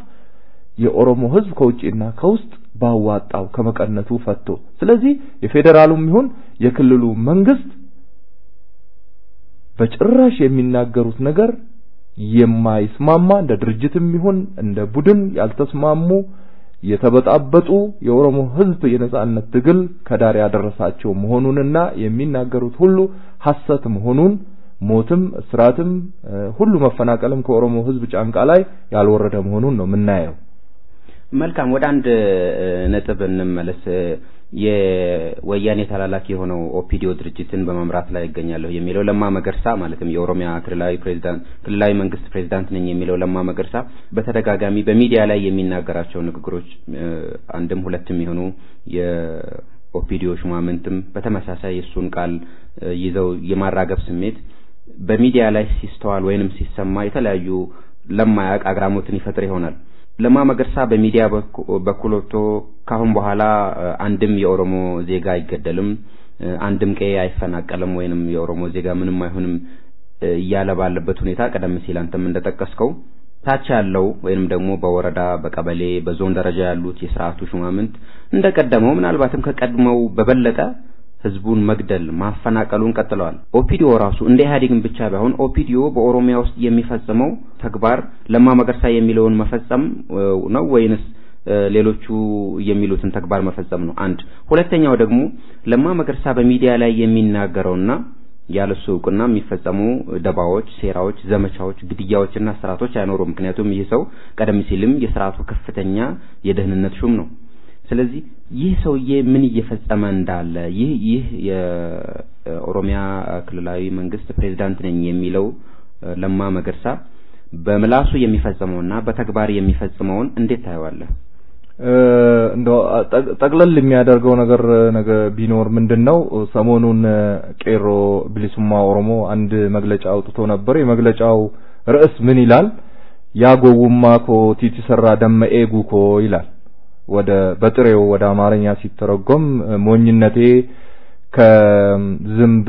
የኦሮሞ ህዝብ ከውጪና ከውስጥ ባዋጣው ከመቀነቱ ፈቶ ስለዚህ የፌደራሉም ይሁን የክልሉ መንግስት በጭራሽ የሚናገሩት ነገር የማይስማማ እንደ ድርጅትም ይሁን እንደ ቡድን ያልተስማሙ የተበጣበጡ የኦሮሞ ህዝብ የነጻነት ትግል ከዳር ያደረሳቸው መሆኑንና የሚናገሩት ሁሉ ሐሰት መሆኑን ሞትም እስራትም ሁሉ መፈናቀልም ከኦሮሞ ህዝብ ጫንቃ ላይ ያልወረደ መሆኑን ነው ምናየው መልካም ወደ አንድ ነጥብ እንመለስ የወያኔ ተላላኪ የሆነው ኦፒዲዮ ድርጅትን በመምራት ላይ ይገኛለሁ የሚለው ለማ መገርሳ ማለትም የኦሮሚያ ክልላዊ መንግስት ፕሬዝዳንት ነኝ የሚለው ለማ መገርሳ በተደጋጋሚ በሚዲያ ላይ የሚናገራቸው ንግግሮች አንድም ሁለትም ይሆኑ የኦፒዲዮ ሹማምንትም በተመሳሳይ የሱን ቃል ይዘው የማራገብ ስሜት በሚዲያ ላይ ሲስተዋል ወይንም ሲሰማ የተለያዩ ለማያቅ አግራሞትን ይፈጥር ይሆናል ለማ መገርሳ በሚዲያ በኩሎቶ ካሁን በኋላ አንድም የኦሮሞ ዜጋ አይገደልም አንድም ቀይ አይፈናቀልም ወይንም የኦሮሞ ዜጋ ምንም አይሆንም እያለ ባለበት ሁኔታ ቀደም ሲል አንተም እንደተጠቀስከው ታች ያለው ወይንም ደግሞ በወረዳ በቀበሌ በዞን ደረጃ ያሉት የሥርዓቱ ሹማምንት እንደቀደመው ምናልባትም ከቀድመው በበለጠ ህዝቡን መግደል ማፈናቀሉን ቀጥለዋል ኦፒዲዮ ራሱ እንደ ኢህአዴግን ብቻ ባይሆን ኦፒዲዮ በኦሮሚያ ውስጥ የሚፈጽመው ተግባር ለማ መገርሳ የሚለውን መፈጸም ነው ወይንስ ሌሎቹ የሚሉትን ተግባር መፈጸም ነው አንድ ሁለተኛው ደግሞ ለማ መገርሳ በሚዲያ ላይ የሚናገረውና ያለሱ ዕውቅና የሚፈጸሙ ደባዎች ሴራዎች ዘመቻዎች ግድያዎችና ስርዓቶች አይኖሩም ምክንያቱም ይህ ሰው ቀደም ሲልም የሥርዓቱ ከፍተኛ የደህንነት ሹም ነው ስለዚህ ይህ ሰውዬ ምን እየፈጸመ እንዳለ ይህ የኦሮሚያ ክልላዊ መንግስት ፕሬዝዳንት ነኝ የሚለው ለማ መገርሳ በመላሱ የሚፈጸመውና በተግባር የሚፈጽመውን እንዴት ታየዋለህ እንደው ጠቅለል የሚያደርገው ነገር ቢኖር ምንድነው ሰሞኑን ቄሮ ብሊሱማ ኦሮሞ አንድ መግለጫ አውጥቶ ነበር የመግለጫው ርዕስ ምን ይላል ያጎውማ ኮ ቲቲ ሰራ ደመ ኤጉ ኮ ይላል በጥሬው ወደ አማርኛ ሲተረጎም ሞኝነቴ ከዝምብ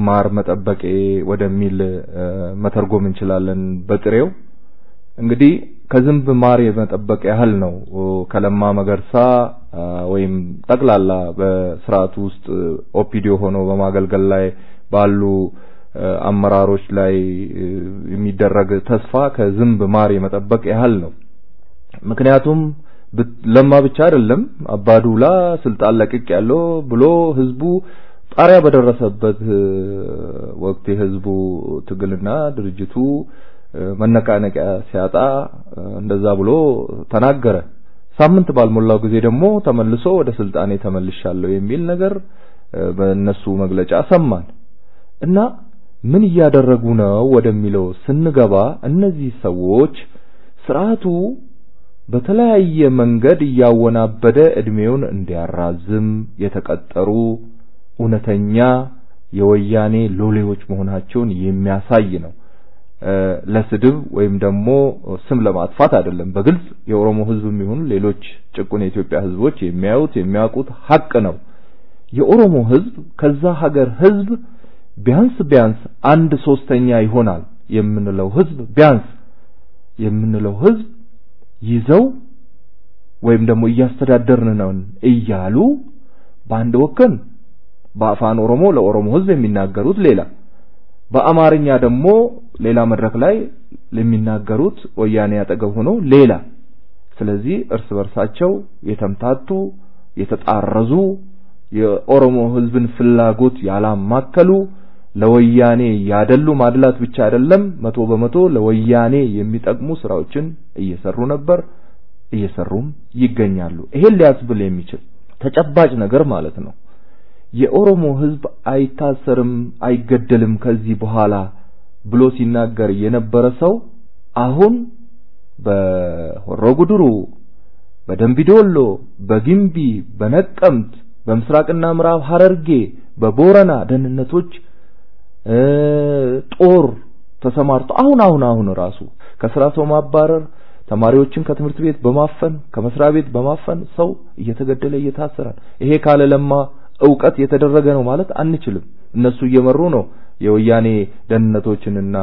ማር መጠበቄ ወደሚል መተርጎም እንችላለን በጥሬው እንግዲህ ከዝምብ ማር የመጠበቅ ያህል ነው ከለማ መገርሳ ወይም ጠቅላላ በስርዓቱ ውስጥ ኦፒዲዮ ሆኖ በማገልገል ላይ ባሉ አመራሮች ላይ የሚደረግ ተስፋ ከዝምብ ማር የመጠበቅ ያህል ነው ምክንያቱም ለማ ብቻ አይደለም አባዱላ ስልጣን ለቅቅ ያለው ብሎ ህዝቡ ጣሪያ በደረሰበት ወቅት የህዝቡ ትግልና ድርጅቱ መነቃነቂያ ሲያጣ እንደዛ ብሎ ተናገረ ሳምንት ባልሞላው ጊዜ ደግሞ ተመልሶ ወደ ስልጣኔ ተመልሻለሁ የሚል ነገር በእነሱ መግለጫ ሰማን እና ምን ያደረጉ ነው ወደሚለው ስንገባ እነዚህ ሰዎች ስርዓቱ በተለያየ መንገድ ያወናበደ እድሜውን እንዲያራዝም የተቀጠሩ ኡነተኛ የወያኔ ሎሌዎች መሆናቸውን የሚያሳይ ነው ለስድብ ወይም ደግሞ ስም ለማጥፋት አይደለም በግልጽ የኦሮሞ ህዝብም ይሁን ሌሎች ጭቁን የኢትዮጵያ ህዝቦች የሚያውቁት ሐቅ ነው የኦሮሞ ህዝብ ከዛ ሀገር ህዝብ ቢያንስ 1/3 ይሆናል የምንለው ህዝብ ቢያንስ የምንለው ህዝብ ይዘው ወይም ደግሞ ያስተዳደርን ነው እያሉ ባንድ ወከን በአፋን ኦሮሞ ለኦሮሞ ህዝብ የሚናገሩት ሌላ በአማርኛ ደግሞ ሌላ መድረክ ላይ ለሚናገሩት ወያኔ ያጠገብ ሆኖ ሌላ ስለዚህ እርስ በርሳቸው የተምታቱ የተጣረዙ የኦሮሞ ህዝብን ፍላጎት ያላማከሉ ለወያኔ ያደሉ ማድላት ብቻ አይደለም 100% ለወያኔ የሚጠቅሙ ስራዎችን እየሰሩ ነበር እየሰሩም ይገኛሉ ይሄን ሊያስብል የሚችል ተጨባጭ ነገር ማለት ነው የኦሮሞ ህዝብ አይታሰርም አይገደልም ከዚህ በኋላ ብሎ ሲናገር የነበረ ሰው አሁን በሆሮ ጉድሩ በደምቢዶሎ በጊምቢ በነቀምት በምስራቅና ምዕራብ ሐረርጌ በቦረና ደህንነቶች ጦር ተሰማርቶ አሁን ራሱ ከስራ ሰው ማባረር ተማሪዎችን ከትምህርት ቤት በማፈን ከመስሪያ ቤት በማፈን ሰው እየተገደለ እየታሰረ ይሄ ካለ ለማ ዕውቀት የተደረገ ነው ማለት አንችልም እነሱ እየመሩ ነው የወያኔ ደህንነቶችንና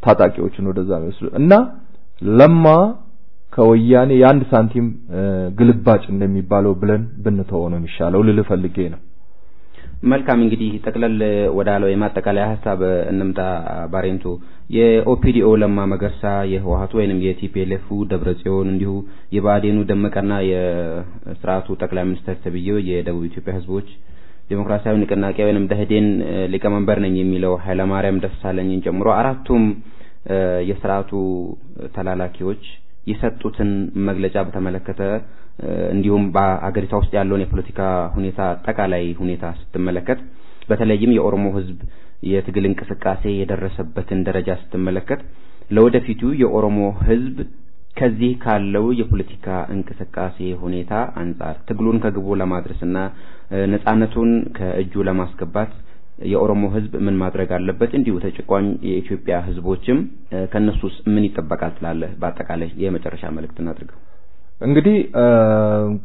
ታጣቂዎችን ወደዛ መስሉ እና ለማ ከወያኔ የአንድ ሳንቲም ግልባጭ እንደሚባለው ብለን ብንተው ነው የሚሻለው ልልፈልጌ ነው መልካም እንግዲህ ተቀለል ወዳለው የማጠቃለያ ሐሳብ እንምጣ ባሬንቱ የኦፒዲኦ ለማ መገርሳ የህወሓቱ ወይንም የቲፒኤልኤፍ ደብረጽዮን እንዲሁ የባዴኑ ደመቀና የስርዓቱ ጠቅላይ ሚኒስትር ተብዬው የደቡብ ኢትዮጵያ ህዝቦች ዲሞክራሲያዊ ንቅናቄ ወይንም ደህዴን ሊቀመንበር ነኝ የሚለው ኃይለ ማርያም ደሳለኝን ጨምሮ አራቱም የስርዓቱ ተላላኪዎች የሰጡትን መግለጫ በተመለከተ እንዲሁም በአገሪቷ ውስጥ ያለውን የፖለቲካ ሁኔታ አጠቃላይ ሁኔታ ስትመለከት በተለይም የኦሮሞ ህዝብ የትግል እንቅስቃሴ የደረሰበትን ደረጃ ስትመለከት ለወደፊቱ የኦሮሞ ህዝብ ከዚህ ካለው የፖለቲካ እንቅስቃሴ ሁኔታ አንፃር ትግሉን ከግቡ ለማድረስና ነፃነቱን ከእጁ ለማስገባት የኦሮሞ ህዝብ ምን ማድረግ አለበት እንዲሁ ተጨቋኝ የኢትዮጵያ ህዝቦችም ከነሱስ ምን ይተበቃል ትላለህ በአጠቃላይ የመጨረሻ መልእክት እናድርገው እንግዲህ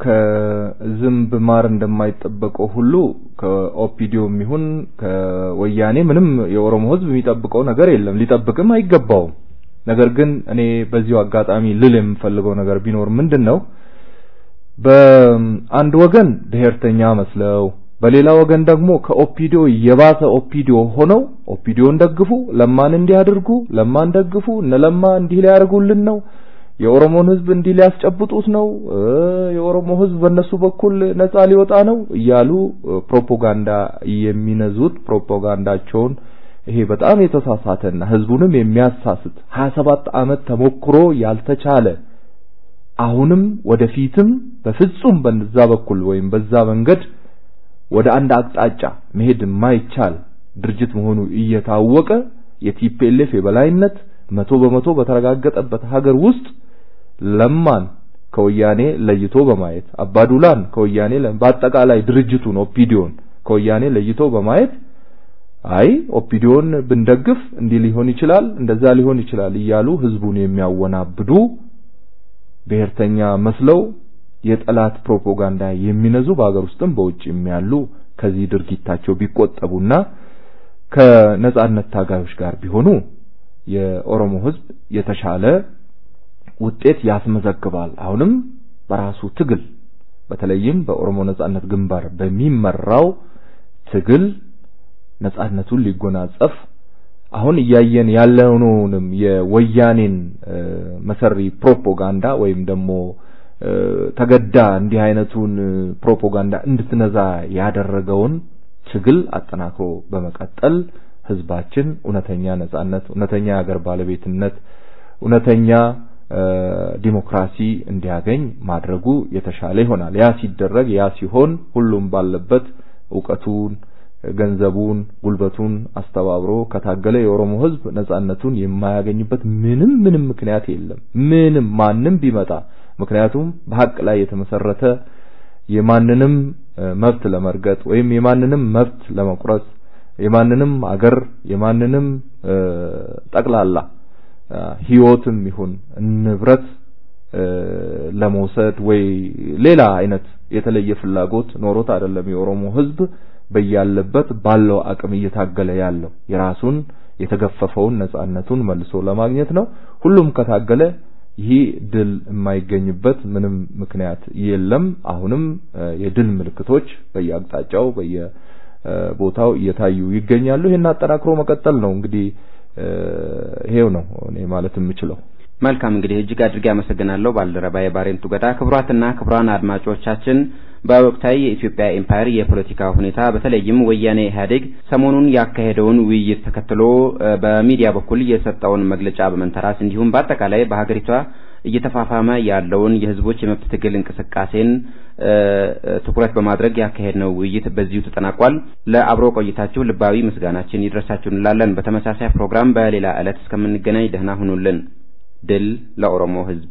ከዝምብ ማር እንደማይጠበቀው ሁሉ ከኦፒዲዮም ይሁን ከወያኔ ምንም የኦሮሞ ህዝብ የሚጠብቀው ነገር የለም ሊጠብቅም አይገባው ነገር ግን እኔ በዚሁ አጋጣሚ ልል የምፈልገው ነገር ቢኖር ምንድነው በአንድ ወገን ብሔርተኛ መስለው በሌላ ወገን ደግሞ ከኦፒዲዮ የባሰ ኦፒዲዮ ሆነው ኦፒዲዮን ደግፉ ለማን እንዲያደርጉ ለማን ደግፉ ለማ እንዲህ ሊያርጉልን ነው የኦሮሞን ህዝብ እንዲህ ሊያስጨብጡት ነው የኦሮሞ ህዝብ በእነሱ በኩል ነፃ ሊወጣ ነው እያሉ ፕሮፓጋንዳ የሚነዙት ፕሮፓጋንዳቸውን ይሄ በጣም የተሳሳተና ህዝቡንም የሚያሳስት 27 አመት ተሞክሮ ያልተቻለ አሁንም ወደፊትም በፍጹም በዛ በኩል ወይም በዛ መንገድ ወደ አንድ አቅጣጫ መሄድ የማይቻል ድርጅት መሆኑ እየታወቀ የቲፒኤልኤፍ የበላይነት 100% በተረጋገጠበት ሀገር ውስጥ ለማን ከወያኔ ለይቶ በማየት አባዱላን ከወያኔ በአጠቃላይ ድርጅቱን ኦፒዲዮን ከወያኔ ለይቶ በማየት አይ ኦፒዲዮን ብንደግፍ እንዲህ ሊሆን ይችላል እንደዛ ሊሆን ይችላል እያሉ ህዝቡን የሚያወናብዱ ብሔርተኛ መስለው የጠላት ፕሮፓጋንዳ የሚነዙ በአገር ውስጥም በውጭም ያሉ ከዚህ ድርጊታቸው ቢቆጠቡና ከነጻነት ታጋዮች ጋር ቢሆኑ የኦሮሞ ህዝብ የተሻለ ውጤት ያስመዘግባል። አሁንም በራሱ ትግል በተለይም በኦሮሞ ነጻነት ግንባር በሚመራው ትግል ነጻነቱን ሊጎናጸፍ አሁን ያያየን ያለውንም የወያኔን መሰሪ ፕሮፓጋንዳ ወይም ደግሞ ተገዳ እንዲህ አይነቱን ፕሮፓጋንዳ እንድትነዛ ያደረገውን ትግል አጠናክሮ በመቀጠል ህዝባችን እውነተኛ ነጻነት እውነተኛ ሀገር ባለቤትነት እውነተኛ ዲሞክራሲ እንዲያገኝ ማድረጉ የተሻለ ይሆናል። ያ ሲደረግ ያ ሲሆን ሁሉም ባለበት ዕውቀቱን ገንዘቡን ጉልበቱን አስተባብሮ ከታገለ የኦሮሞ ህዝብ ነጻነቱን የማያገኝበት ምንም ምክንያት የለም። ምንም ማንንም ቢመጣ ምክንያቱም በሐቅ ላይ የተመሰረተ የማንንም መብት ለመርገጥ ወይም የማንንም መብት ለመቁረጥ የማንንም አገር የማንንም ጠቅላላ ህይወትም ይሁን ንብረት ለመውሰድ ወይ ሌላ አይነት የተለየ ፍላጎት ኖሮት አይደለም የኦሮሞ ህዝብ በያለበት ባለው አቅም እየታገለ ያለው የራሱን የተገፈፈውን ነጻነቱን መልሶ ለማግኘት ነው። ሁሉም ከታገለ ይሄ ድል የማይገኝበት ምንም ምክንያት የለም። አሁንም የድል ምልክቶች በየአቅጣጫው በየቦታው እየታዩ ይገኛሉ። ይሄን አጠናክሮ መቀጠል ነው እንግዲህ ይሄው ነው እኔ ማለት የምችለው። መልካም እንግዲህ እጅግ አድርጌ አመሰግናለሁ ባልደረባዬ ባሬንቱ ገዳ። ክቡራትና ክቡራን አድማጮቻችን በወቅታዊ የኢትዮጵያ ኤምፓየር የፖለቲካ ሁኔታ በተለይም ወያኔ ኢህአዴግ ሰሞኑን ያካሄደውን ውይይት ተከትሎ በሚዲያ በኩል የሰጠውን መግለጫ በመንተራስ እንዲሁም በአጠቃላይ በሀገሪቷ እየተፋፋመ ያለውን የህዝቦች የመብት ትግል እንቅስቃሴን ትኩረት በማድረግ ያካሄድነው ውይይት በዚሁ ተጠናቋል። ለአብሮ ቆይታችሁ ልባዊ ምስጋናችን ይድረሳችሁ እንላለን። በተመሳሳይ ፕሮግራም በሌላ ዕለት እስከምንገናኝ ደህና ሁኑልን። ድል ለኦሮሞ ህዝብ።